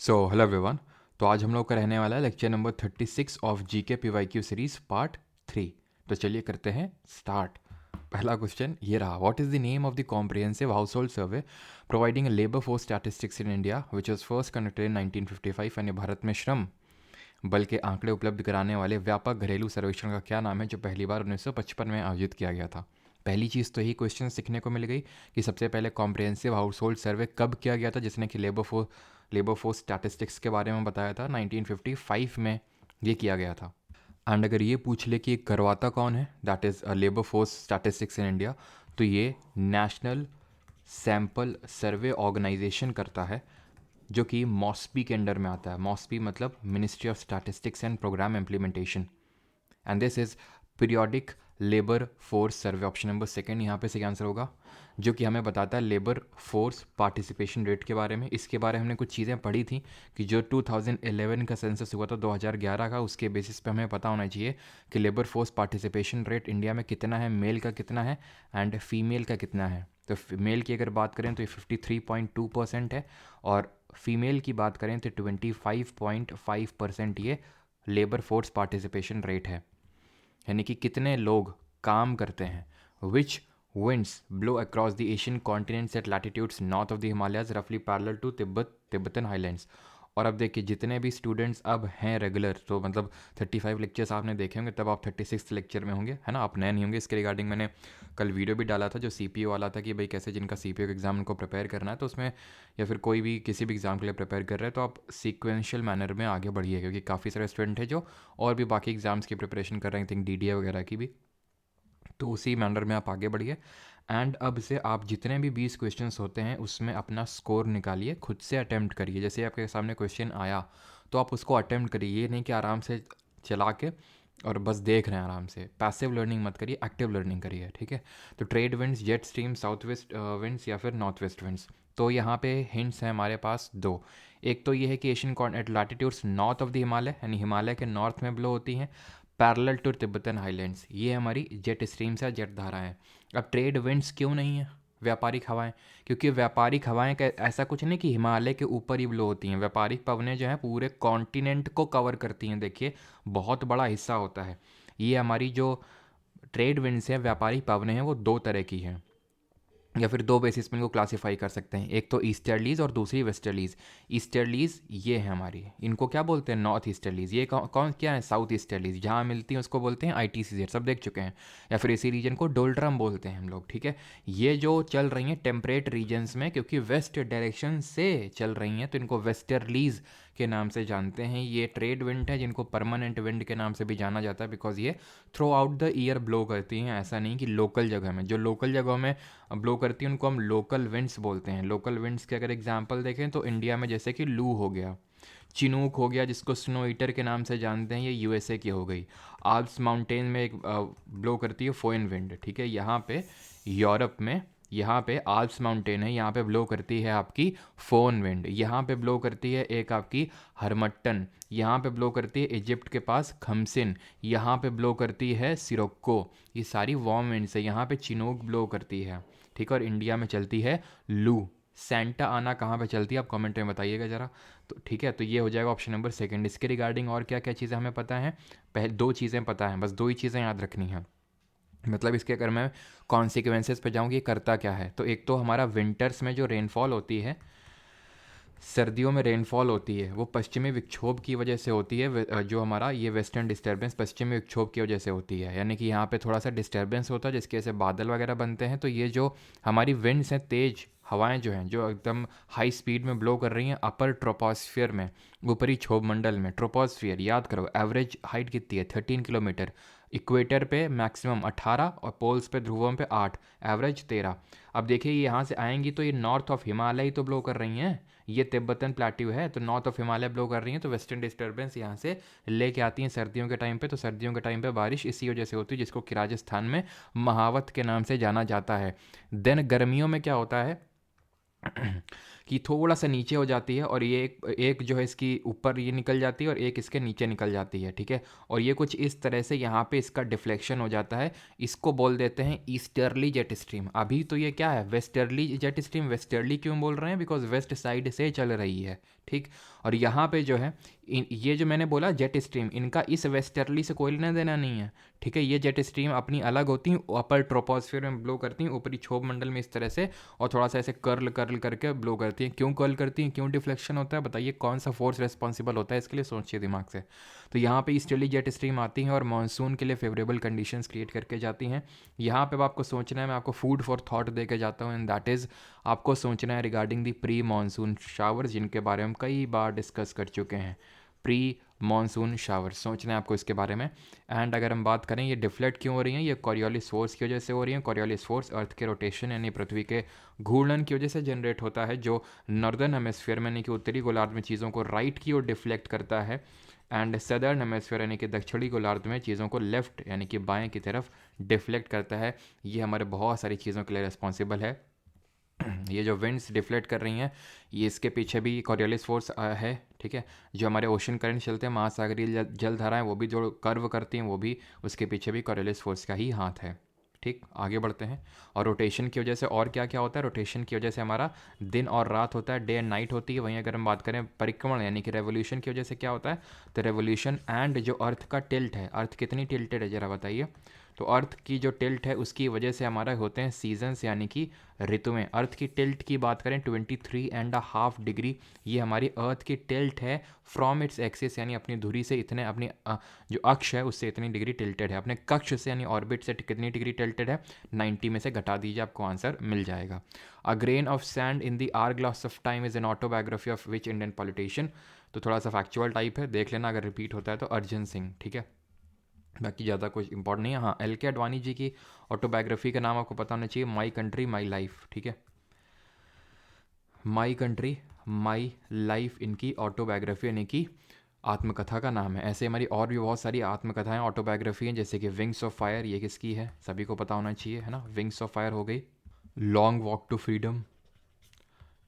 Hello everyone. तो आज हम लोग का रहने वाला है lecture number 36 of GK PYQ series part 3। तो चलिए करते हैं स्टार्ट। पहला क्वेश्चन ये रहा, what is the name of the comprehensive house hold survey providing labour force statistics in India which was first conducted in 1955। यानी भारत में श्रम बल के आंकड़े उपलब्ध कराने वाले व्यापक घरेलू सर्वेक्षण का क्या नाम है जो पहली बार 1955 में आयोजित किया गया था। पहली चीज़ तो यही क्वेश्चन सीखने को मिल गई कि सबसे पहले कॉम्प्रिहेंसिव हाउस होल्ड सर्वे कब किया गया था, जिसने कि लेबर फोर्स स्टैटिस्टिक्स के बारे में बताया था। 1955 में ये किया गया था। एंड अगर ये पूछ ले कि करवाता कौन है, that is labour force statistics in India, तो ये नेशनल सैम्पल सर्वे ऑर्गेनाइजेशन करता है, जो कि मॉस्पी के अंडर में आता है। मॉस्पी मतलब ministry of statistics and programme implementation. And this is periodic labour force survey. Option number second यहाँ पे सही आंसर होगा, जो कि हमें बताता है लेबर फोर्स पार्टिसिपेशन रेट के बारे में। इसके बारे में हमने कुछ चीज़ें पढ़ी थी कि जो 2011 का सेंसस हुआ था 2011 का, उसके बेसिस पे हमें पता होना चाहिए कि labour force participation rate India में कितना है, मेल का कितना है एंड फीमेल का कितना है। तो मेल की अगर बात करें तो ये 53.2% है, और फीमेल की बात करें तो 25.5% ये लेबर फोर्स पार्टिसिपेशन रेट है। यानी कि कितने लोग काम करते हैं। Which winds blow across the Asian continents at latitudes north of the Himalayas रफली पैरेलल टू तिब्बतन हाईलैंड्स। और अब देखिए जितने भी स्टूडेंट्स अब हैं रेगुलर, तो मतलब 35 लेक्चर्स आपने देखे होंगे, तब आप 36 लेक्चर में होंगे, है ना, आप नए नहीं होंगे। इसके रिगार्डिंग मैंने कल वीडियो भी डाला था जो सीपीओ वाला था कि भाई कैसे जिनका सीपीओ का एग्जाम उनको प्रिपेयर करना है, तो उसमें या फिर कोई भी किसी भी एग्ज़ाम के लिए प्रिपेयर कर रहे हैं तो आप सीक्वेंशियल मैनर में आगे बढ़िए, क्योंकि काफ़ी सारे स्टूडेंट हैं जो और भी बाकी एग्ज़ाम्स की प्रिपरेशन कर रहे हैं, थिंक डीडीए वगैरह की भी। तो उसी मैनर में आप आगे बढ़िए। एंड अब से आप जितने भी 20 क्वेश्चंस होते हैं उसमें अपना स्कोर निकालिए, खुद से अटैम्प्ट करिए। जैसे आपके सामने क्वेश्चन आया तो आप उसको अटैम्प्ट करिए, ये नहीं कि आराम से चला के और बस देख रहे हैं आराम से। पैसिव लर्निंग मत करिए, एक्टिव लर्निंग करिए, ठीक है। तो trade winds, jet stream, south west winds या फिर नॉर्थ वेस्ट विंड्स। तो यहाँ पे हिंट्स हैं हमारे पास दो। एक तो ये है कि Asian at latitudes north of the Himalaya, यानी हिमालय के नॉर्थ में ब्लो होती हैं, पैरेलल टू तिब्बतन हाईलैंड्स। ये हमारी जेट स्ट्रीम्स है, जेट धारा है। अब ट्रेड विंड्स क्यों नहीं है, व्यापारिक हवाएं? क्योंकि व्यापारिक हवाएं का ऐसा कुछ नहीं कि हिमालय के ऊपर ही ब्लो होती हैं। व्यापारिक पवनें जो हैं पूरे कॉन्टिनेंट को कवर करती हैं। देखिए बहुत बड़ा हिस्सा होता है। ये हमारी जो ट्रेड विंड्स हैं, व्यापारिक पवनें हैं, वो दो तरह की हैं, या फिर दो बेसिस में इनको क्लासिफाई कर सकते हैं। एक तो ईस्टर्लीज और दूसरी वेस्टर्लीज। ईस्टर्लीज ये है हमारी, इनको क्या बोलते हैं, नॉर्थ ईस्टर्लीज। ये कौन क्या है, साउथ ईस्टर्लीज। जहाँ मिलती हैं उसको बोलते हैं ITCZ, सब देख चुके हैं। या फिर इसी रीजन को डोल्ड्रम बोलते हैं हम लोग, ठीक है। ये जो चल रही हैं टेम्परेट रीजन्स में, क्योंकि वेस्ट डायरेक्शन से चल रही हैं, तो इनको वेस्टर्लीज के नाम से जानते हैं। ये ट्रेड विंड है जिनको परमानेंट विंड के नाम से भी जाना जाता है, बिकॉज ये through out the year blow करती हैं। ऐसा नहीं कि लोकल जगह में, जो लोकल जगहों में ब्लो करती हैं उनको हम लोकल विंड्स बोलते हैं। लोकल विंड्स के अगर एग्जांपल देखें तो इंडिया में जैसे कि लू हो गया, चिनूक हो गया जिसको स्नो ईटर के नाम से जानते हैं, ये USA की हो गई। आल्प्स माउंटेन में एक ब्लो करती है फोइन विंड, ठीक है। यहाँ पे यूरोप में, यहाँ पे आल्प्स माउंटेन है, यहाँ पे ब्लो करती है आपकी फोन विंड। यहाँ पे ब्लो करती है एक आपकी हरमट्टन। यहाँ पे ब्लो करती है इजिप्ट के पास खमसिन। यहाँ पे ब्लो करती है सिरोक्को। ये सारी वार्म विंड्स है। यहाँ पे चिनूक ब्लो करती है, ठीक है। और इंडिया में चलती है लू। सेंटा आना कहाँ पे चलती है आप कमेंट में बताइएगा ज़रा। तो ठीक है, तो ये हो जाएगा ऑप्शन नंबर सेकंड। इसके रिगार्डिंग और क्या क्या चीज़ें हमें पता है, पहले दो चीज़ें पता हैं, बस दो ही चीज़ें याद रखनी है। मतलब इसके अगर मैं कॉन्सिक्वेंसेस पे जाऊँ कि करता क्या है, तो एक तो हमारा विंटर्स में जो रेनफॉल होती है, सर्दियों में रेनफॉल होती है, वो पश्चिमी विक्षोभ की वजह से होती है। जो हमारा ये वेस्टर्न डिस्टर्बेंस पश्चिमी विक्षोभ की वजह से होती है। यानी कि यहाँ पे थोड़ा सा डिस्टर्बेंस होता है जिसकी वजह से बादल वगैरह बनते हैं। तो ये जो हमारी विंड्स हैं, तेज हवाएं जो हैं, जो एकदम हाई स्पीड में ब्लो कर रही हैं अपर ट्रोपोस्फियर में, ऊपरी क्षोभ मंडल में। ट्रोपोस्फियर याद करो, एवरेज हाइट कितनी है, 13 किलोमीटर। इक्वेटर पे मैक्सिमम 18 और पोल्स पे, ध्रुवों पे 8, एवरेज 13। अब देखिए ये यहाँ से आएंगी तो ये नॉर्थ ऑफ हिमालय ही तो ब्लो कर रही हैं। ये तिब्बतन प्लेट्यू है तो नॉर्थ ऑफ हिमालय ब्लो कर रही हैं, तो वेस्टर्न डिस्टर्बेंस यहाँ से लेके आती हैं सर्दियों के टाइम पे। तो सर्दियों के टाइम पे बारिश इसी वजह से होती है, जिसको कि राजस्थान में महावत के नाम से जाना जाता है। देन गर्मियों में क्या होता है कि थोड़ा सा नीचे हो जाती है और ये एक जो है इसकी ऊपर ये निकल जाती है और एक इसके नीचे निकल जाती है, ठीक है। और ये कुछ इस तरह से यहाँ पे इसका डिफ्लेक्शन हो जाता है, इसको बोल देते हैं ईस्टर्ली जेट स्ट्रीम। अभी तो ये क्या है, वेस्टर्ली जेट स्ट्रीम। वेस्टर्ली क्यों बोल रहे हैं, बिकॉज वेस्ट साइड से चल रही है, ठीक। और यहाँ पे जो है ये जो मैंने बोला जेट स्ट्रीम, इनका इस वेस्टर्ली से कोई लेना देना नहीं है, ठीक है। ये जेट स्ट्रीम अपनी अलग होती हैं, अपर ट्रोपोस्फियर में ब्लो करती हैं, ऊपरी क्षोभ मंडल में इस तरह से, और थोड़ा सा ऐसे कर्ल कर्ल करके ब्लो करती हैं। क्यों कर्ल करती हैं, क्यों डिफ्लेक्शन होता है, बताइए कौन सा फोर्स रिस्पॉन्सिबल होता है इसके लिए, सोचिए दिमाग से। तो यहाँ पे ईस्टर्ली जेट स्ट्रीम आती हैं और मानसून के लिए फेवरेबल कंडीशंस क्रिएट करके जाती हैं। यहाँ पे आपको सोचना है, मैं आपको फूड फॉर थॉट दे के जाता हूँ, एंड दैट इज़ आपको सोचना है regarding the pre monsoon showers, जिनके बारे में हम कई बार डिस्कस कर चुके हैं। प्री मानसून शावर सोचना है आपको इसके बारे में। एंड अगर हम बात करें ये डिफ्लेक्ट क्यों हो रही हैं, ये कॉरियोलिस फोर्स की वजह से हो रही हैं। कॉरियोलिस फोर्स अर्थ के रोटेशन यानी पृथ्वी के घूर्णन की वजह से जनरेट होता है, जो नॉर्दर्न हेमिस्फीयर में यानी कि उत्तरी गोलार्ध में चीज़ों को राइट की ओर डिफ्लेक्ट करता है, एंड सदर्न हेमिस्फीयर यानी कि दक्षिणी गोलार्ध में चीज़ों को लेफ्ट यानी कि बाएं की तरफ डिफ्लेक्ट करता है। ये हमारे बहुत सारी चीज़ों के लिए रिस्पॉन्सिबल है। ये जो विंड्स डिफ्लेक्ट कर रही हैं, ये इसके पीछे भी कॉरियोलिस फोर्स है, ठीक है। जो हमारे ओशन करंट चलते हैं, महासागरीय जल धाराएं, वो भी जो कर्व करती हैं, वो भी उसके पीछे भी कॉरियोलिस फोर्स का ही हाथ है, ठीक। आगे बढ़ते हैं। और रोटेशन की वजह से और क्या क्या होता है, रोटेशन की वजह से हमारा दिन और रात होता है, डे एंड नाइट होती है। वहीं अगर हम बात करें परिक्रमण यानी कि रेवोल्यूशन की वजह से क्या होता है, तो रेवोल्यूशन एंड जो अर्थ का टिल्ट है, अर्थ कितनी टिल्टेड है ज़रा बताइए। तो अर्थ की जो टिल्ट है उसकी वजह से हमारा होते हैं सीजन्स यानी कि ऋतुएं। अर्थ की टिल्ट की बात करें 23.5 डिग्री, ये हमारी अर्थ की टिल्ट है फ्रॉम इट्स एक्सिस, यानी अपनी धुरी से इतने, अपनी जो अक्ष है उससे इतनी डिग्री टिल्टेड है। अपने कक्ष से यानी ऑर्बिट से कितनी डिग्री टिल्टेड है, 90 में से घटा दीजिए, आपको आंसर मिल जाएगा। A grain of sand in the hour glass of time is an autobiography of which Indian politician. तो थोड़ा सा फैक्चुअल टाइप है, देख लेना अगर रिपीट होता है तो, अर्जन सिंह, ठीक है। बाकी ज़्यादा कुछ इंपॉर्टेंट नहीं है। हाँ, एल के अडवाणी जी की ऑटोबायोग्राफी का नाम आपको पता होना चाहिए, माई कंट्री माई लाइफ, ठीक है। माई कंट्री माई लाइफ इनकी ऑटोबायोग्राफी यानी कि आत्मकथा का नाम है। ऐसे हमारी और भी बहुत सारी आत्मकथाएं ऑटोबायोग्राफी हैं, जैसे कि विंग्स ऑफ फायर, ये किसकी है, सभी को पता होना चाहिए, है ना। विंग्स ऑफ फायर हो गई। लॉन्ग वॉक टू फ्रीडम,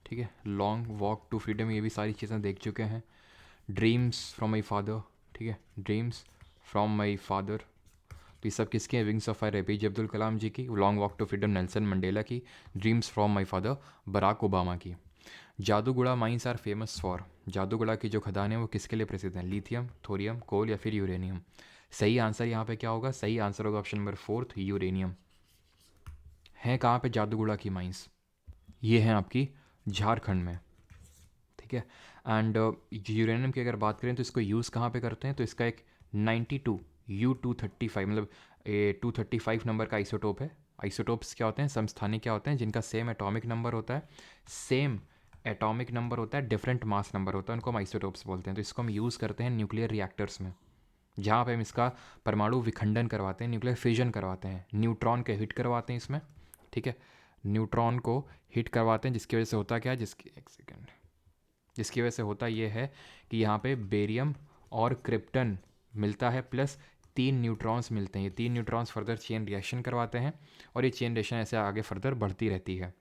ठीक है, लॉन्ग वॉक टू फ्रीडम, ये भी सारी चीज़ें देख चुके हैं। ड्रीम्स फ्रॉम माई फादर, ठीक है, ड्रीम्स फ्रॉम माई फादर, तो ये सब किसके हैं, wings of fire A P J Abdul Kalam ji की। Long walk to freedom Nelson Mandela की। Dreams from my father Barack Obama की। Jaduguda mines are famous for, Jaduguda की जो खदान है वो किसके लिए प्रसिद्ध हैं, लिथियम, थोरियम, कोल या फिर यूरेनियम। सही आंसर यहाँ पे क्या होगा, सही आंसर होगा ऑप्शन नंबर 4 यूरेनियम। है कहाँ पे जादूगुड़ा की माइंस, ये हैं आपकी झारखंड में, ठीक है। एंड यूरेनियम की अगर बात करें तो इसको यूज़ कहाँ पे करते हैं, तो इसका एक 92 U-235 मतलब 235 नंबर का आइसोटोप है। आइसोटोप्स क्या होते हैं, समस्थानिक क्या होते हैं, जिनका सेम एटॉमिक नंबर होता है, सेम एटॉमिक नंबर होता है, डिफरेंट मास नंबर होता है, उनको हम आइसोटोप्स बोलते हैं। तो इसको हम यूज़ करते हैं न्यूक्लियर रिएक्टर्स में, जहाँ पे हम इसका परमाणु विखंडन करवाते हैं, न्यूक्लियर फिजन करवाते हैं, न्यूट्रॉन के हिट करवाते हैं इसमें, ठीक है। न्यूट्रॉन को हिट करवाते हैं, जिसकी वजह से होता क्या है, एक सेकेंड, जिसकी वजह से होता ये है कि यहाँ पे बेरियम और क्रिप्टन मिलता है, प्लस 3 न्यूट्रॉन्स मिलते हैं। ये 3 न्यूट्रॉन्स फर्दर चेन रिएक्शन करवाते हैं और ये चेन रिएक्शन ऐसे आगे फर्दर बढ़ती रहती है।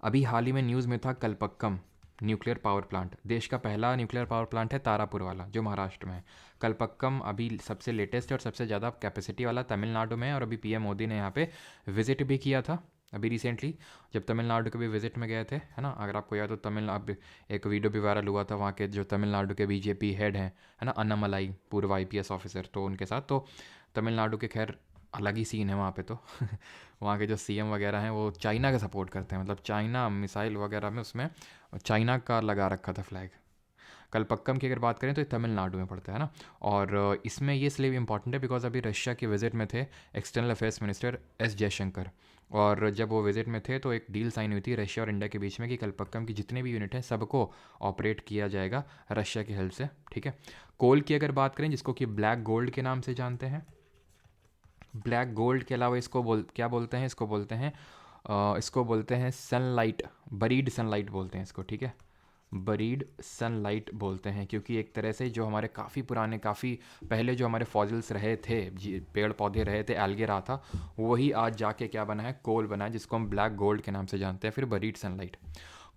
अभी हाल ही में न्यूज़ में था कलपक्कम न्यूक्लियर पावर प्लांट, देश का पहला न्यूक्लियर पावर प्लांट है तारापुर वाला, जो महाराष्ट्र में है। कलपक्कम अभी सबसे लेटेस्ट और सबसे ज़्यादा कैपेसिटी वाला तमिलनाडु में है, और अभी पीएम मोदी ने यहाँ पे विजिट भी किया था अभी रिसेंटली, जब तमिलनाडु के भी विजिट में गए थे, है ना। अगर आपको याद हो, तमिलनाडु एक वीडियो भी वायरल हुआ था, वहाँ के जो तमिलनाडु के बीजेपी हेड हैं, है ना, अन्नामलाई, पूर्व आईपीएस ऑफिसर, तो उनके साथ, तो तमिलनाडु के खैर अलग ही सीन है वहाँ पे तो वहाँ के जो सीएम वगैरह हैं वो चाइना का सपोर्ट करते हैं, मतलब चाइना मिसाइल वगैरह में उसमें चाइना का लगा रखा था फ्लैग। कलपक्कम की अगर बात करें तो ये तमिलनाडु में पड़ता है ना। और इसमें ये इसलिए भी इंपॉर्टेंट है बिकॉज अभी रशिया के विजिट में थे external affairs minister S Jaishankar, और जब वो विजिट में थे तो एक डील साइन हुई थी रशिया और इंडिया के बीच में कि कलपक्कम की जितने भी यूनिट हैं सबको ऑपरेट किया जाएगा रशिया की हेल्प से, ठीक है। कोल की अगर बात करें, जिसको कि ब्लैक गोल्ड के नाम से जानते हैं, ब्लैक गोल्ड के अलावा इसको क्या बोलते हैं, इसको बोलते हैं सनलाइट, बरीड सनलाइट बोलते हैं इसको, ठीक है। बरीड सनलाइट बोलते हैं, क्योंकि एक तरह से जो हमारे काफ़ी पुराने, काफ़ी पहले जो हमारे फॉसिल्स रहे थे, पेड़ पौधे रहे थे, एल्गे रहा था, वही आज जाके क्या बना है, कोल बना है, जिसको हम ब्लैक गोल्ड के नाम से जानते हैं, फिर बरीड सनलाइट।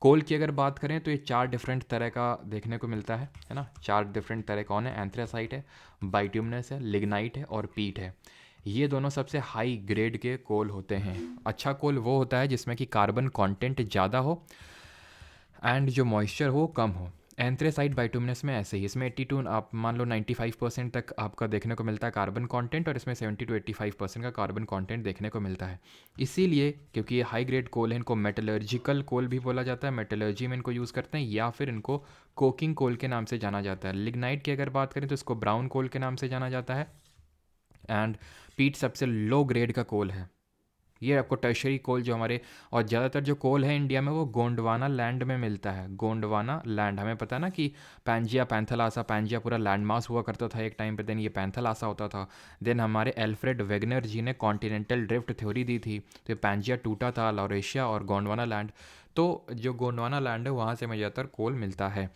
कोल की अगर बात करें तो ये 4 डिफरेंट तरह का देखने को मिलता है ना। 4 डिफरेंट तरह कौन है? एंथ्रासाइट है, बाइट्यूमनस है, लिग्नाइट है और पीट है। ये दोनों सबसे हाई ग्रेड के कोल होते हैं। अच्छा कोल वो होता है जिसमें कि कार्बन कंटेंट ज़्यादा हो एंड जो मॉइस्चर हो कम हो। एंथ्रेसाइट बाइटुमिनस में ऐसे ही, इसमें 82 आप मान लो 95% तक आपका देखने को मिलता है कार्बन कंटेंट, और इसमें 70 to 85% का कार्बन कंटेंट देखने को मिलता है। इसीलिए क्योंकि ये हाई ग्रेड कोल है, इनको मेटलर्जिकल कोल भी बोला जाता है, मेटलर्जी में इनको यूज़ करते हैं, या फिर इनको कोकिंग कोल के नाम से जाना जाता है। लिग्नाइट की अगर बात करें तो इसको ब्राउन कोल के नाम से जाना जाता है। एंड पीट सबसे लो ग्रेड का कोल है। ये आपको टर्शरी कोल जो हमारे, और ज़्यादातर जो कोल है इंडिया में वो गोंडवाना लैंड में मिलता है। गोंडवाना लैंड, हमें पता है ना कि पैंजिया पैंथलासा, पैंजिया पूरा लैंड मास हुआ करता था एक टाइम पे, देन ये पैंथलासा होता था। देन हमारे एल्फ्रेड वेगनर जी ने कॉन्टिनेंटल ड्रिफ्ट थ्योरी दी थी, तो ये पैंजिया टूटा था, लॉरेशिया और गोंडवाना लैंड। तो जो गोंडवाना लैंड है वहाँ से हमें ज़्यादातर कोल मिलता है।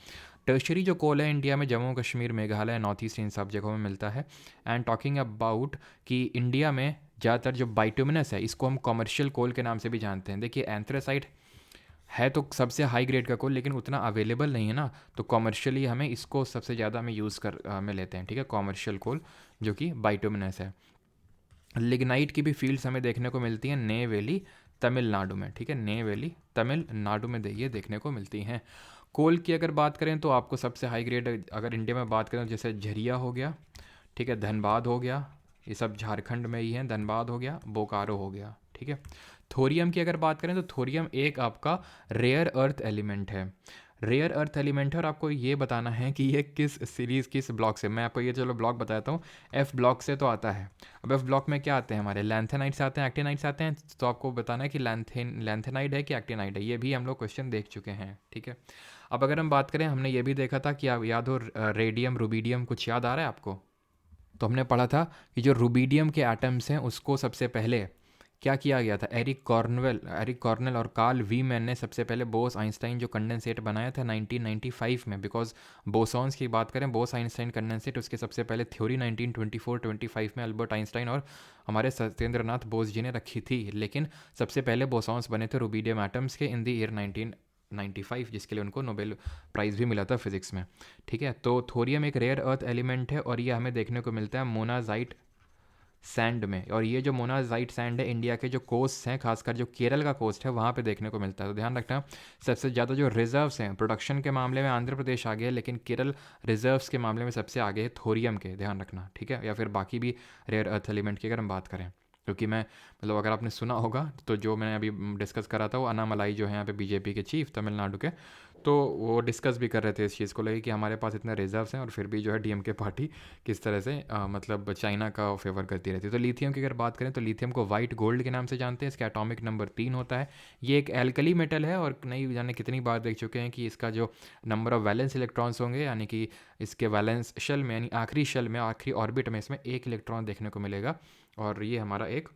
टर्शरी जो कोल है इंडिया में जम्मू कश्मीर, मेघालय, नॉर्थ ईस्ट, इन सब जगहों में मिलता है। एंड टॉकिंग अबाउट कि इंडिया में ज़्यादातर जो बाइटुमिनस है इसको हम कॉमर्शियल कोल के नाम से भी जानते हैं। देखिए एंथ्रेसाइट है तो सबसे हाई ग्रेड का कोल, लेकिन उतना अवेलेबल नहीं है ना, तो कॉमर्शियली हमें इसको सबसे ज़्यादा हमें यूज़ कर में लेते हैं, ठीक है, कॉमर्शियल कोल जो कि बाइटुमिनस है। लिग्नाइट की भी फील्ड्स हमें देखने को मिलती हैं नेवेली तमिलनाडु में, ठीक है, नेवेली तमिलनाडु में ये देखने को मिलती हैं। कोल की अगर बात करें तो आपको सबसे हाई ग्रेड अगर इंडिया में बात करें तो जैसे झरिया हो गया, ठीक है, धनबाद हो गया, ये सब झारखंड में ही है, धनबाद हो गया, बोकारो हो गया, ठीक है। थोरियम की अगर बात करें तो थोरियम एक आपका रेयर अर्थ एलिमेंट है। रेयर अर्थ एलिमेंट है, और आपको ये बताना है कि ये किस सीरीज़ किस ब्लॉक से। मैं आपको ये चलो ब्लॉक बताता हूँ। एफ ब्लॉक से तो आता है। अब एफ ब्लॉक में क्या आते हैं? हमारे लैंथेनाइट्स आते हैं, एक्टिनाइट्स आते हैं। तो आपको बताना है कि लैंथेनाइड है कि एक्टिनाइड है। ये भी हम लोग क्वेश्चन देख चुके हैं, ठीक है। अब अगर हम बात करें, हमने ये भी देखा था कि आप याद हो रेडियम रुबीडियम, कुछ याद आ रहा है आपको? तो हमने पढ़ा था कि जो रुबीडियम के एटम्स हैं उसको सबसे पहले क्या किया गया था? एरिक कॉर्नेल और कार्ल वीमैन ने सबसे पहले बोस आइंस्टाइन जो कंडेंसेट बनाया था 1995 में। बिकॉज बोसॉन्स की बात करें, बोस आइंस्टाइन कंडेंसेट, उसके सबसे पहले थ्योरी 1924-25 में अल्बर्ट आइंस्टाइन और हमारे सत्येंद्रनाथ बोस जी ने रखी थी। लेकिन सबसे पहले बोसॉन्स बने थे रुबीडियम एटम्स के इन द ईयर 1995, जिसके लिए उनको नोबेल प्राइज़ भी मिला था फिजिक्स में, ठीक है। तो थोरियम एक रेयर अर्थ एलिमेंट है, और ये हमें देखने को मिलता है मोनाजाइट सैंड में। और ये जो मोनाजाइट सैंड है इंडिया के जो कोस्ट हैं, खासकर जो केरल का कोस्ट है वहाँ पे देखने को मिलता है। तो ध्यान रखना, सबसे ज़्यादा जो रिजर्व्स हैं प्रोडक्शन के मामले में आंध्र प्रदेश आगे है, लेकिन केरल रिजर्व्स के मामले में सबसे आगे है थोरियम के, ध्यान रखना, ठीक है। या फिर बाकी भी रेयर अर्थ एलिमेंट की अगर हम बात करें, क्योंकि मैं मतलब अगर आपने सुना होगा तो जो मैंने अभी डिस्कस करा था वो अन्नामलाई जो है यहाँ पे बीजेपी के चीफ तमिलनाडु के, तो वो डिस्कस भी कर रहे थे इस चीज़ को लेकर कि हमारे पास इतने रिजर्व्स हैं और फिर भी जो है डीएमके पार्टी किस तरह से मतलब चाइना का फेवर करती रहती है। तो लिथियम की अगर बात करें तो लिथियम को वाइट गोल्ड के नाम से जानते हैं। इसका एटॉमिक नंबर 3 होता है। ये एक एल्कली मेटल है, और नहीं जाने कितनी बार देख चुके हैं कि इसका जो नंबर ऑफ वैलेंस इलेक्ट्रॉन्स होंगे, यानी कि इसके वैलेंस शेल में, यानी आखिरी शेल में, आखिरी ऑर्बिट में इसमें एक इलेक्ट्रॉन देखने को मिलेगा। और ये हमारा एक,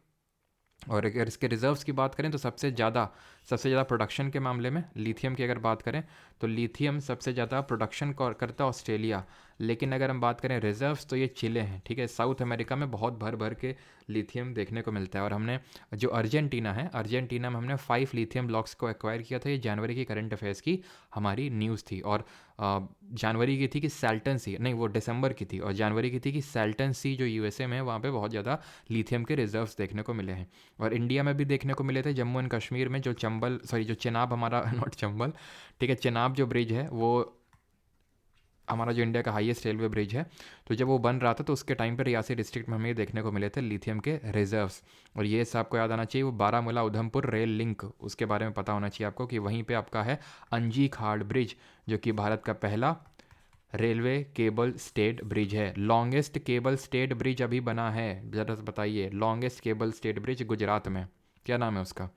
और अगर इसके रिजर्व्स की बात करें तो सबसे ज़्यादा प्रोडक्शन के मामले में लिथियम की अगर बात करें तो लिथियम सबसे ज़्यादा प्रोडक्शन करता है ऑस्ट्रेलिया। लेकिन अगर हम बात करें रिजर्व्स तो ये चिले हैं, ठीक है। साउथ अमेरिका में बहुत भर भर के लिथियम देखने को मिलता है। और हमने जो अर्जेंटीना है, अर्जेंटीना में हमने 5 लिथियम ब्लॉक्स को एक्वायर किया था। ये जनवरी की करंट अफेयर्स की हमारी न्यूज़ थी। और जनवरी की थी कि सैल्टन सी, नहीं वो दिसंबर की थी, और जनवरी की थी कि सैल्टन सी जो यूएसए में है वहाँ पे बहुत ज़्यादा लिथियम के रिजर्व्स देखने को मिले हैं। और इंडिया में भी देखने को मिले थे, जम्मू एंड कश्मीर में जो जो चेनाब हमारा नॉट चंबल, ठीक है, चेनाब जो ब्रिज है वो हमारा जो इंडिया का हाईएस्ट रेलवे ब्रिज है, तो जब वो बन रहा था तो उसके टाइम पर रियासी डिस्ट्रिक्ट में हमें देखने को मिले थे लिथियम के रिजर्व्स। और ये सब को याद आना चाहिए, वो बारामूला उधमपुर रेल लिंक, उसके बारे में पता होना चाहिए आपको कि वहीं पे आपका है अंजी खाड़ ब्रिज, जो कि भारत का पहला रेलवे केबल स्टेड ब्रिज है। लॉन्गेस्ट केबल स्टेड ब्रिज अभी बना है, ज़रा बताइए, longest cable stayed bridge Gujarat में, क्या नाम है उसका?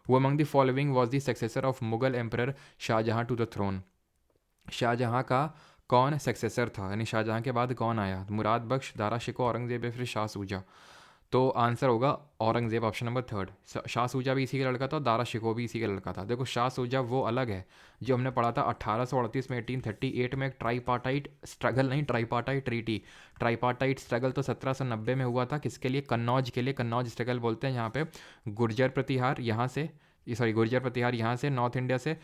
वो among the following was the successor of Mughal emperor Shahjahan to the throne. Shahjahan का कौन सक्सेसर था, यानी शाहजहां के बाद कौन आया? मुराद बख्श, दारा शिको, औरंगजेब या फिर शाह सूजा? तो आंसर होगा औरंगजेब, ऑप्शन नंबर 3। शाह सूजा भी इसी का लड़का था, दारा शिको भी इसी का लड़का था। देखो शाह सूजा वो अलग है जो हमने पढ़ा था 1838 में, 1838 में एक ट्राईपार्टाइट स्ट्रगल, नहीं ट्राईपार्टाइट ट्रीटी, ट्राईपार्टाइट स्ट्रगल तो 1790 में हुआ था। किसके लिए? कन्नौज के लिए, कन्नौज स्ट्रगल बोलते हैं। यहाँ पे गुर्जर प्रतिहार यहाँ से, सॉरी गुर्जर प्रतिहार यहाँ से नॉर्थ इंडिया से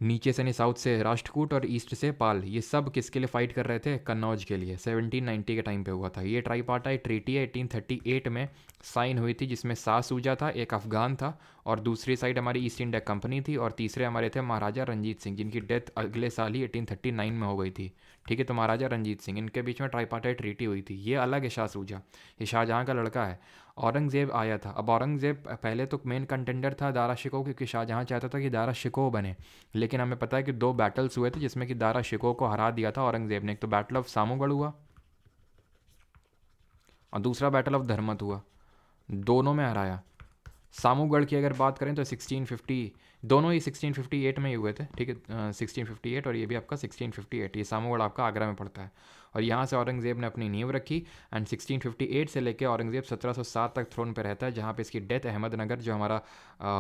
नीचे से नहीं, साउथ से राष्ट्रकूट और ईस्ट से पाल, ये सब किसके लिए फाइट कर रहे थे? कन्नौज के लिए। 1790 के टाइम पे हुआ था ये। ट्राईपार्टाइट ट्रीटी है 1838 में साइन हुई थी, जिसमें 7 सूजा था, एक अफगान था, और दूसरी साइड हमारी ईस्ट इंडिया कंपनी थी, और तीसरे हमारे थे महाराजा रंजीत सिंह, जिनकी डेथ अगले साल ही 1839 में हो गई थी। ठीक है, तो महाराजा रंजीत सिंह, इनके बीच में ट्राईपार्टाइट ट्रीटी हुई थी। ये अलग है शाह सूजा, ये शाहजहाँ का लड़का है। औरंगज़ेब आया था। अब औरंगज़ेब पहले तो मेन कंटेंडर था दारा शिकोह, क्योंकि शाहजहाँ चाहता था कि दारा शिकोह बने, लेकिन हमें पता है कि 2 बैटल्स हुए थे जिसमें कि दारा शिकोह को हरा दिया था औरंगज़ेब ने। एक तो बैटल ऑफ सामूगढ़ हुआ और दूसरा बैटल ऑफ धर्मत हुआ, दोनों में हराया। सामूगढ़ की अगर बात करें तो 1650, दोनों ही 1658 में ही हुए थे। ठीक है, 1658 और ये भी आपका 1658। ये सामूगढ़ आपका आगरा में पड़ता है, और यहाँ से औरंगज़ेब ने अपनी नींव रखी। एंड 1658 से लेकर औरंगज़ेब 1707 तक थ्रोन पे रहता है, जहाँ पे इसकी डेथ अहमदनगर, जो हमारा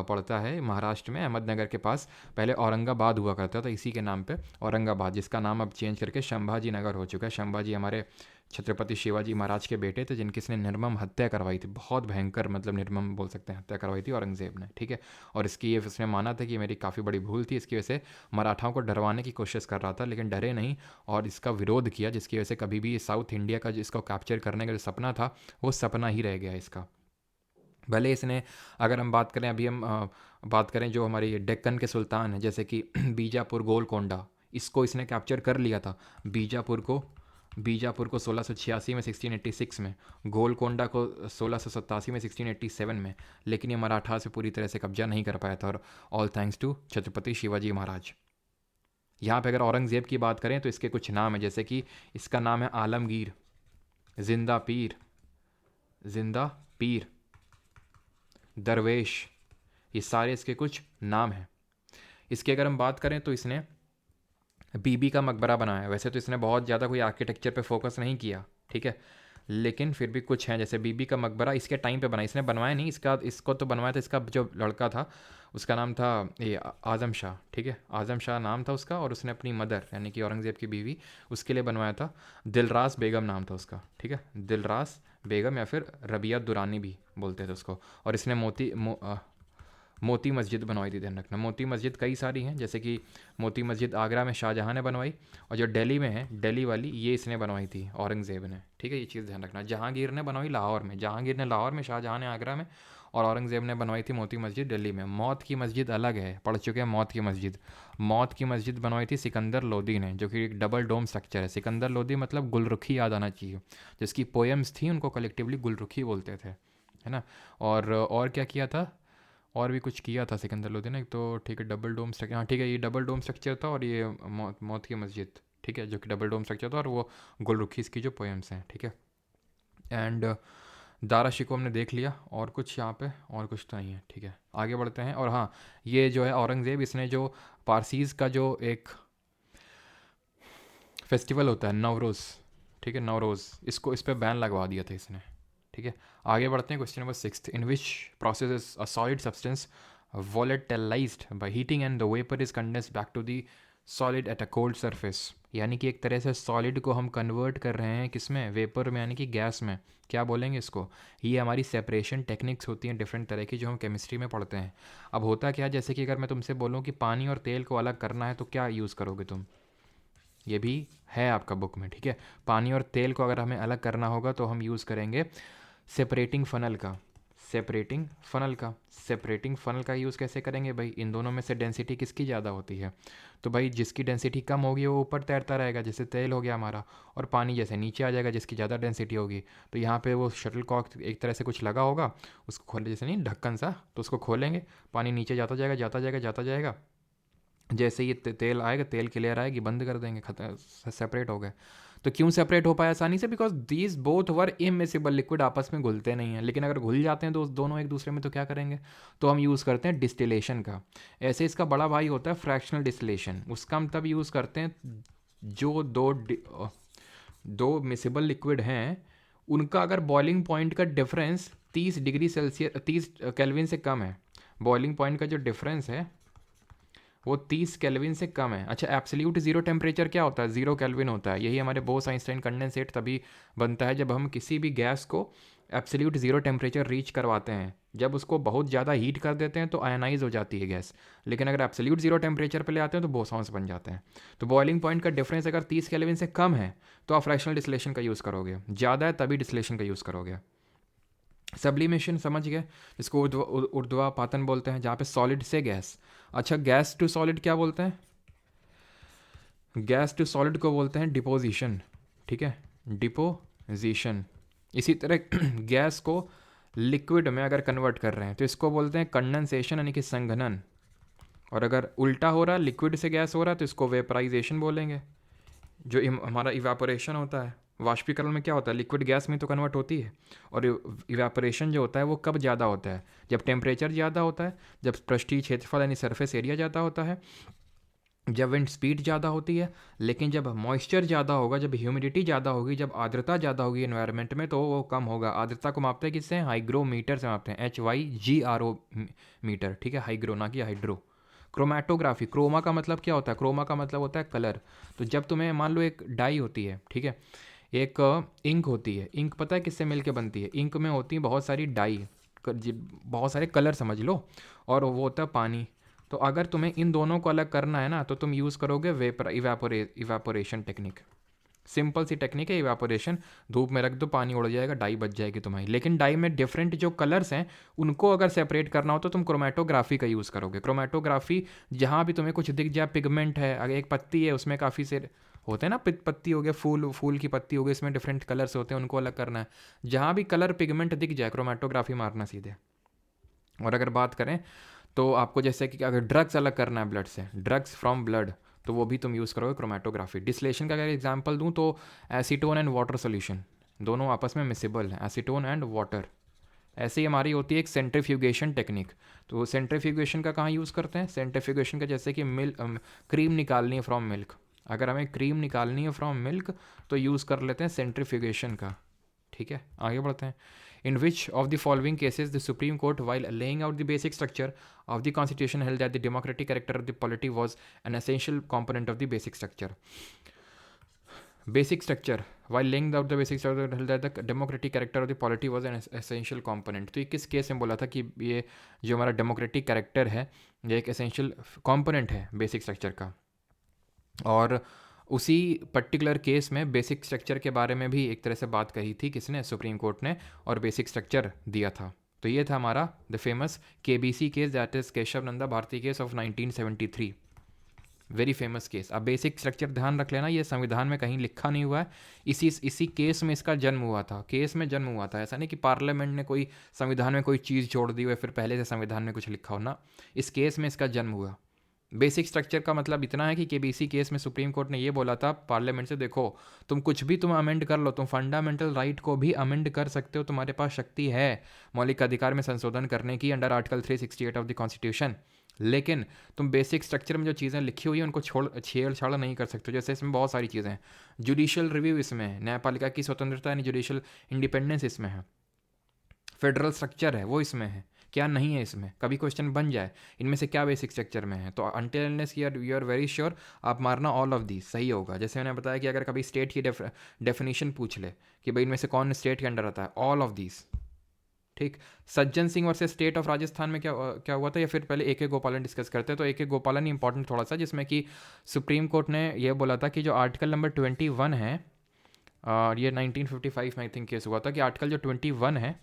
पड़ता है महाराष्ट्र में, अहमदनगर के पास पहले औरंगाबाद हुआ करता था इसी के नाम पे, औरंगाबाद, जिसका नाम अब चेंज करके संभाजी नगर हो चुका है। संभाजी हमारे छत्रपति शिवाजी महाराज के बेटे थे, जिनकी इसने निर्मम हत्या करवाई थी, बहुत भयंकर, मतलब निर्मम बोल सकते हैं, हत्या करवाई थी औरंगज़ेब ने। ठीक है, और इसकी ये उसने माना था कि मेरी काफ़ी बड़ी भूल थी, इसकी वजह से मराठाओं को डरवाने की कोशिश कर रहा था, लेकिन डरे नहीं और इसका विरोध किया, जिसकी वजह से कभी भी साउथ इंडिया का जिसको कैप्चर करने का जो सपना था वो सपना ही रह गया इसका। भले इसने, अगर हम बात करें, अभी हम बात करें जो हमारे डेक्कन के सुल्तान हैं, जैसे कि बीजापुर, गोलकोंडा, इसको इसने कैप्चर कर लिया था। बीजापुर को 1686 में, 1686 में, गोलकोंडा को 1687 में, 1687 में, लेकिन ये मराठा से पूरी तरह से कब्जा नहीं कर पाया था, और all thanks to Chhatrapati Shivaji Maharaj. यहाँ पे अगर औरंगज़ेब की बात करें तो इसके कुछ नाम है, जैसे कि इसका नाम है आलमगीर, जिंदा पीर, जिंदा पीर, दरवेश, ये सारे इसके कुछ नाम हैं। इसकी अगर हम बात करें तो इसने बीबी का मकबरा बनाया। वैसे तो इसने बहुत ज़्यादा कोई आर्किटेक्चर पे फोकस नहीं किया, ठीक है, लेकिन फिर भी कुछ हैं, जैसे बीबी का मकबरा इसके टाइम पे बना, इसने बनवाया नहीं, इसको तो बनवाया था इसका जो लड़का था, उसका नाम था ये आज़म शाह। ठीक है, आज़म शाह नाम था उसका, और उसने अपनी मदर यानी कि औरंगज़ेब की बीवी उसके लिए बनवाया था। दिलरास बेगम नाम था उसका। ठीक है, दिलरास बेगम, या फिर रबिया दुरानी भी बोलते थे उसको। और इसने मोती मस्जिद बनवाई थी, ध्यान रखना। मोती मस्जिद कई सारी हैं, जैसे कि मोती मस्जिद आगरा में शाहजहाँ ने बनवाई, और जो दिल्ली में है, दिल्ली वाली, ये इसने बनवाई थी औरंगज़ेब ने। ठीक है, ये चीज़ ध्यान रखना। जहांगीर ने बनवाई लाहौर में, जहांगीर ने लाहौर में, शाहजहाँ ने आगरा में, और औरंगज़ेब ने बनवाई थी मोती मस्जिद दिल्ली में। मौत की मस्जिद अलग है, पढ़ चुके हैं मौत की मस्जिद। मौत की मस्जिद बनवाई थी सिकंदर लोदी ने, जो कि एक डबल डोम स्ट्रक्चर है। सिकंदर लोदी मतलब गुलरुखी याद आना चाहिए, जिसकी पोएम्स थी उनको कलेक्टिवली गुलरुखी बोलते थे, है ना। और क्या किया था, और भी कुछ किया था सिकंदर लोदी ने, एक तो ठीक है डबल डोम स्ट्रक्चर, हाँ ठीक है, ये डबल डोम स्ट्रक्चर था, और ये मौत की मस्जिद, ठीक है, जो कि डबल डोम स्ट्रक्चर था, और वो गुलरुखी इसकी जो पोएम्स हैं। ठीक है, एंड दारा शिकोह हमने देख लिया, और कुछ यहाँ पे और कुछ तो नहीं है। ठीक है, आगे बढ़ते हैं। और हाँ, ये जो है औरंगज़ेब, इसने जो पारसीज़ का जो एक फेस्टिवल होता है नवरोज़, ठीक है, नवरोज़, इसको इस पर बैन लगवा दिया था इसने। ठीक है, आगे बढ़ते हैं। Question number 6, in which process a solid substance volatilized by heating and the vapour is condensed back to the solid at a cold surface. यानी कि एक तरह से सॉलिड को हम कन्वर्ट कर रहे हैं किस में, वेपर में, यानी कि गैस में। क्या बोलेंगे इसको? ये हमारी सेपरेशन टेक्निक्स होती हैं डिफरेंट तरह की, जो हम केमिस्ट्री में पढ़ते हैं। अब होता क्या, जैसे कि अगर मैं तुमसे बोलूँ कि पानी और तेल को अलग करना है, तो क्या यूज़ करोगे तुम? ये भी है आपका बुक में। ठीक है, पानी और तेल को अगर हमें अलग करना होगा तो हम यूज़ करेंगे सेपरेटिंग फ़नल का। सेपरेटिंग फ़नल का यूज़ कैसे करेंगे भाई? इन दोनों में से डेंसिटी किसकी ज़्यादा होती है? तो भाई जिसकी डेंसिटी कम होगी वो ऊपर तैरता रहेगा, जैसे तेल हो गया हमारा, और पानी जैसे नीचे आ जाएगा जिसकी ज़्यादा डेंसिटी होगी। तो यहाँ पे वो शटल कॉक एक तरह से कुछ लगा होगा, उसको खोले, जैसे नहीं ढक्कन सा, तो उसको खोलेंगे, पानी नीचे जाता जाएगा, जाता जाएगा, जाता जाएगा। जैसे ये तेल आएगा, तेल की लेयर आएगी, बंद कर देंगे, सेपरेट हो गए। तो क्यों सेपरेट हो पाया आसानी से? Because these both were immiscible liquid, आपस में घुलते नहीं हैं। लेकिन अगर घुल जाते हैं तो दोनों एक दूसरे में, तो क्या करेंगे? तो हम यूज़ करते हैं डिस्टिलेशन का। ऐसे इसका बड़ा भाई होता है फ्रैक्शनल डिस्टिलेशन, उसका हम तब यूज़ करते हैं जो दो मिसिबल लिक्विड हैं, उनका अगर बॉइलिंग पॉइंट का डिफरेंस 30 डिग्री सेल्सियस, 30 केल्विन से कम है। बॉइलिंग पॉइंट का जो डिफरेंस है वो 30 केल्विन से कम है। अच्छा, एब्सोल्यूट जीरो टेम्परेचर क्या होता है? 0 केल्विन होता है। यही हमारे बोस आइंस्टाइन कंडेंसेट तभी बनता है जब हम किसी भी गैस को एब्सोल्यूट जीरो टेम्परेचर रीच करवाते हैं, जब उसको बहुत ज़्यादा हीट कर देते हैं तो आयनाइज हो जाती है गैस, लेकिन अगर एब्सोल्यूट जीरो टेम्परेचर पे ले आते हैं तो बोसॉन्स बन जाते हैं। तो बॉइलिंग पॉइंट का डिफरेंस अगर 30 केल्विन से कम है तो आप फ्रैक्शनल डिस्टिलेशन का यूज़ करोगे, ज़्यादा है तभी डिस्टिलेशन का यूज़ करोगे। सब्लिमेशन समझ गए, इसको ऊर्ध्वापातन बोलते हैं, जहाँ पे सॉलिड से गैस। अच्छा, गैस टू सॉलिड क्या बोलते हैं? गैस टू सॉलिड को बोलते हैं डिपोजिशन, ठीक है, डिपोजिशन। इसी तरह गैस को लिक्विड में अगर कन्वर्ट कर रहे हैं तो इसको बोलते हैं कंडेंसेशन यानी कि संघनन। और अगर उल्टा हो रहा है, लिक्विड से गैस हो रहा है, तो इसको वेपराइजेशन बोलेंगे। जो हमारा इवापोरेशन होता है, वाष्पीकरण में क्या होता है, लिक्विड गैस में तो कन्वर्ट होती है। और इवापोरेशन जो होता है वो कब ज़्यादा होता है? जब टेम्परेचर ज़्यादा होता है, जब पृष्ठीय क्षेत्रफल यानी सरफेस एरिया ज़्यादा होता है, जब विंड स्पीड ज़्यादा होती है। लेकिन जब मॉइस्चर ज़्यादा होगा, जब ह्यूमिडिटी ज़्यादा होगी, जब आर्द्रता ज़्यादा होगी एनवायरनमेंट में, तो वो कम होगा। आर्द्रता को मापते हैं किससे? हाइग्रोमीटर से मापते हैं, HYGRO मीटर, ठीक है, हाइग्रो ना कि हाइड्रो। क्रोमैटोग्राफी, क्रोमा का मतलब क्या होता है? क्रोमा का मतलब होता है कलर। तो जब तुम्हें मान लो एक डाई होती है, ठीक है, एक इंक होती है, इंक पता है किससे मिल के बनती है? इंक में होती है बहुत सारी डाई, बहुत सारे कलर समझ लो, और वो होता है पानी। तो अगर तुम्हें इन दोनों को अलग करना है ना, तो तुम यूज़ करोगे इवापोरेशन टेक्निक। सिंपल सी टेक्निक है इवापोरेशन। धूप में रख दो, पानी उड़ जाएगा, डाई बच जाएगी तुम्हारी। लेकिन डाई में डिफरेंट जो कलर्स हैं उनको अगर सेपरेट करना हो तो तुम क्रोमेटोग्राफी का यूज़ करोगे। क्रोमेटोग्राफी, जहाँ भी तुम्हें कुछ दिख जाए, पिगमेंट है, अगर एक पत्ती है उसमें काफ़ी से होते हैं ना, पत्ती हो गया, फूल की पत्ती हो गई, इसमें डिफरेंट कलर्स होते हैं, उनको अलग करना है। जहाँ भी कलर पिगमेंट दिख जाए, क्रोमेटोग्राफी मारना सीधे। और अगर बात करें तो आपको जैसे कि अगर ड्रग्स अलग करना है ब्लड से, ड्रग्स फ्रॉम ब्लड, तो वो भी तुम यूज़ करोगे क्रोमेटोग्राफी। डिस्लेशन का अगर एग्जांपल दूं तो एसीटोन एंड वाटर सोल्यूशन, दोनों आपस में मिसिबल हैं, एसीटोन एंड वाटर। ऐसे ही हमारी होती है एक सेंट्रीफ्यूगेशन टेक्निक। तो सेंट्रीफ्यूगेशन का कहाँ यूज़ करते हैं? सेंट्रीफ्यूगेशन का जैसे कि क्रीम निकालनी है फ्रॉम मिल्क, अगर हमें क्रीम निकालनी है फ्रॉम मिल्क तो यूज़ कर लेते हैं सेंट्रीफ्यूगेशन का। ठीक है, आगे बढ़ते हैं। In which of the following cases the Supreme Court, while laying out the basic structure of the Constitution, held that the democratic character of the polity was an essential component of the basic structure? Basic structure, while laying out the basic structure, held that the democratic character of the polity was an essential component. तो ये किस case में बोला था कि ये जो हमारा डेमोक्रेटिक कैरेक्टर है ये एक एसेंशियल कॉम्पोनेंट है बेसिक स्ट्रक्चर का? और उसी पर्टिकुलर केस में बेसिक स्ट्रक्चर के बारे में भी एक तरह से बात कही थी किसने? सुप्रीम कोर्ट ने, और बेसिक स्ट्रक्चर दिया था। तो ये था हमारा the famous KBC case, that is Keshav Nanda Bharati case of 1973। Very famous case. अब बेसिक स्ट्रक्चर ध्यान रख लेना, ये संविधान में कहीं लिखा नहीं हुआ है, इसी केस में इसका जन्म हुआ था, केस में जन्म हुआ था। ऐसा नहीं कि पार्लियामेंट ने कोई संविधान में कोई चीज़ जोड़ दी हुई फिर पहले से संविधान में कुछ लिखा हो ना, इस केस में इसका जन्म हुआ। बेसिक स्ट्रक्चर का मतलब इतना है कि KBC केस में सुप्रीम कोर्ट ने ये बोला था पार्लियामेंट से, देखो तुम कुछ भी तुम अमेंड कर लो, तुम फंडामेंटल राइट को भी अमेंड कर सकते हो, तुम्हारे पास शक्ति है मौलिक अधिकार में संशोधन करने की under article 368 of the constitution. लेकिन तुम बेसिक स्ट्रक्चर में जो चीज़ें लिखी हुई हैं उनको छेड़छाड़ नहीं कर सकते। जैसे इसमें बहुत सारी चीज़ें हैं, जुडिशियल रिव्यू इसमें है, न्यायपालिका की स्वतंत्रता यानी जुडिशियल इंडिपेंडेंस इसमें है, फेडरल स्ट्रक्चर है वो इसमें है, क्या नहीं है इसमें, कभी क्वेश्चन बन जाए इनमें से क्या बेसिक स्ट्रक्चर में है। तो until unless you are very sure, आप मारना ऑल ऑफ दीज सही होगा। जैसे मैंने बताया कि अगर कभी स्टेट की डेफिनेशन पूछ ले कि भाई इनमें से कौन स्टेट के अंडर आता है, ऑल ऑफ दीज। ठीक, Sajjan Singh versus state of Rajasthan में क्या हुआ था, या फिर पहले AK गोपालन डिस्कस करते हैं। तो AK गोपालन ही इंपॉर्टेंट थोड़ा सा, जिसमें कि सुप्रीम कोर्ट ने यह बोला था कि जो आर्टिकल नंबर 21 है, और ये 1955 में आई थिंक केस हुआ था, कि आर्टिकल जो 21 है,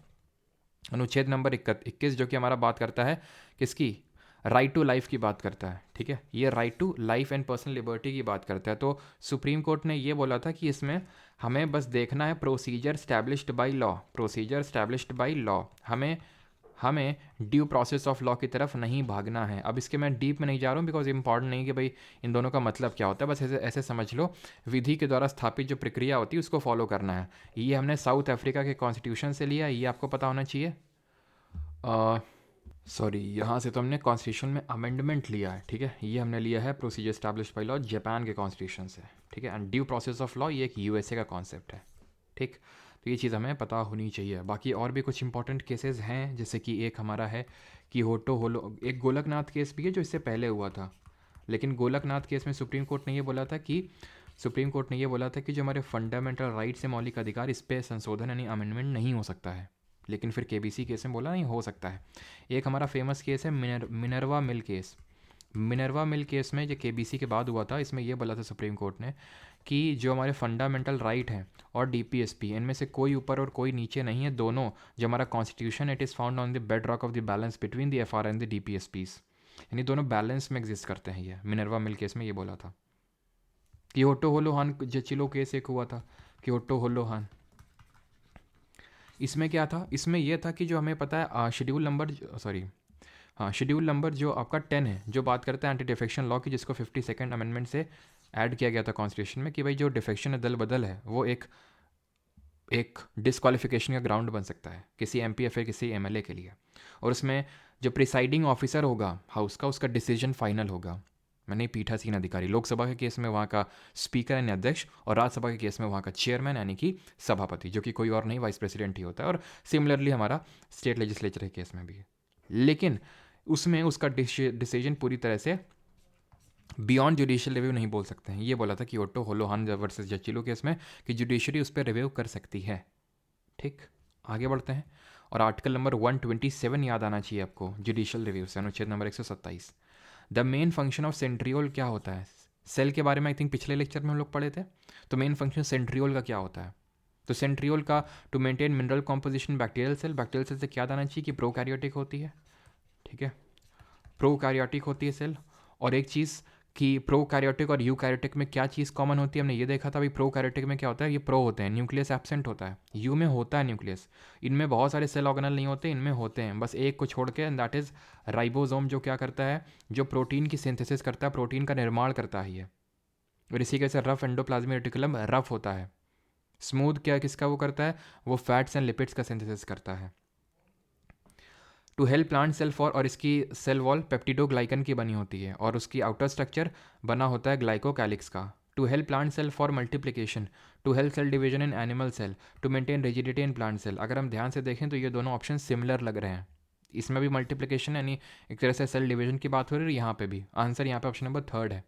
अनुच्छेद नंबर 21, जो कि हमारा बात करता है किसकी? राइट टू लाइफ की बात करता है। ठीक है, ये right to life and personal liberty की बात करता है। तो सुप्रीम कोर्ट ने ये बोला था कि इसमें हमें बस देखना है procedure established by law, procedure established by law, हमें ड्यू प्रोसेस ऑफ लॉ की तरफ नहीं भागना है। अब इसके मैं डीप में नहीं जा रहा हूँ बिकॉज इंपॉर्टेंट नहीं कि भाई इन दोनों का मतलब क्या होता है, बस ऐसे समझ लो, विधि के द्वारा स्थापित जो प्रक्रिया होती है उसको फॉलो करना है। ये हमने साउथ अफ्रीका के कॉन्स्टिट्यूशन से लिया है, ये आपको पता होना चाहिए। सॉरी, यहाँ से तो हमने कॉन्स्टिट्यूशन में अमेंडमेंट लिया है, ठीक है, ये हमने लिया है procedure established by law Japan के कॉन्स्टिट्यूशन से। ठीक है, and due process of law ये एक USA का कॉन्सेप्ट है। ठीक, तो ये चीज़ हमें पता होनी चाहिए। बाकी और भी कुछ इंपॉर्टेंट केसेस हैं, जैसे कि एक हमारा है कि एक गोलकनाथ केस भी है जो इससे पहले हुआ था। लेकिन गोलकनाथ केस में सुप्रीम कोर्ट ने ये बोला था कि जो हमारे फंडामेंटल राइट्स से मौलिक अधिकार, इस पर संशोधन यानी अमेंडमेंट नहीं हो सकता है। लेकिन फिर केबीसी केस में बोला नहीं हो सकता है। एक हमारा फेमस केस है Minerva mill case. Minerva mill case में जो केबीसी के बाद हुआ था, इसमें यह बोला था सुप्रीम कोर्ट ने कि जो हमारे फंडामेंटल राइट हैं और डीपीएसपी, इनमें से कोई ऊपर और कोई नीचे नहीं है, दोनों जो हमारा constitution it is found on the bedrock of the balance between the FR and the DPSPs, यानी दोनों बैलेंस में एग्जिस्ट करते हैं। ये मिनर्वा मिल केस में ये बोला था। कियोटो होलोहान जचिलो केस एक हुआ था, कियोटो होलोहान। इसमें क्या था, इसमें यह था कि जो हमें पता है शेड्यूल नंबर शेड्यूल नंबर जो आपका 10 है, जो बात करता है एंटी डिफेक्शन लॉ की, जिसको 52nd अमेंडमेंट से ऐड किया गया था कॉन्स्टिट्यूशन में, कि भाई जो डिफेक्शन है, दल बदल है, वो एक डिस्क्वालिफिकेशन का ग्राउंड बन सकता है किसी एमपी या फिर किसी एमएलए के लिए। और उसमें जो प्रिसाइडिंग ऑफिसर होगा हाउस का, उसका डिसीजन फाइनल होगा, मैंने पीठासीन अधिकारी। लोकसभा के केस में वहाँ का स्पीकर यानी अध्यक्ष, और राज्यसभा के केस में वहाँ का चेयरमैन यानी कि सभापति, जो कि कोई और नहीं, वाइस प्रेसिडेंट ही होता है। और सिमिलरली हमारा स्टेट लेजिस्लेचर के केस में भी है। लेकिन उसमें उसका डिसीजन पूरी तरह से बियॉन्ड जुडिशियल रिव्यू नहीं बोल सकते हैं। ये बोला था कि ओटो होलोहान वर्सेस जचिलो केस में कि जुडिशरी उस पर रिव्यू कर सकती है। ठीक, आगे बढ़ते हैं। और आर्टिकल नंबर 127 याद आना चाहिए आपको जुडिशियल रिव्यू से, अनुच्छेद number 127। The main function of centriole क्या होता है? सेल के बारे में आई थिंक पिछले लेक्चर में हम लोग पढ़े थे। तो मेन फंक्शन सेंट्रियोल का क्या होता है? तो सेंट्रियोल का to maintain mineral composition bacterial cell से क्या आना चाहिए कि प्रोकैरियोटिक होती है। ठीक है, प्रोकैरियोटिक होती है सेल। और एक चीज़ कि प्रोकैरियोटिक और यूकैरियोटिक में क्या चीज़ कॉमन होती है, हमने ये देखा था भाई। प्रोकैरियोटिक में क्या होता है, ये प्रो होते हैं, न्यूक्लियस एब्सेंट होता है, यू में होता है न्यूक्लियस। इनमें बहुत सारे सेल ऑर्गेनल नहीं होते, इनमें होते हैं बस एक को छोड़ के, एंड दैट इज़ राइबोसोम, जो क्या करता है, जो प्रोटीन की सिंथेसिस करता है, प्रोटीन का निर्माण करता है ये। और इसी कैसे रफ एंडोप्लाज्मिक रेटिकुलम रफ होता है। स्मूथ क्या किसका वो करता है, वो फैट्स एंड लिपिड्स का सिंथेसिस करता है। To help plant cell for, और इसकी सेल वॉल पेप्टिडोग्लाइकन की बनी होती है, और उसकी आउटर स्ट्रक्चर बना होता है ग्लाइकोकैलिक्स का। To help plant cell for multiplication, to help cell division in animal cell, to maintain rigidity in plant cell. अगर हम ध्यान से देखें तो ये दोनों ऑप्शन सिमिलर लग रहे हैं। इसमें भी मल्टीप्लिकेशन यानी एक तरह से सेल डिवीजन की बात हो रही है, यहाँ पे भी आंसर यहाँ पे ऑप्शन नंबर 3 है।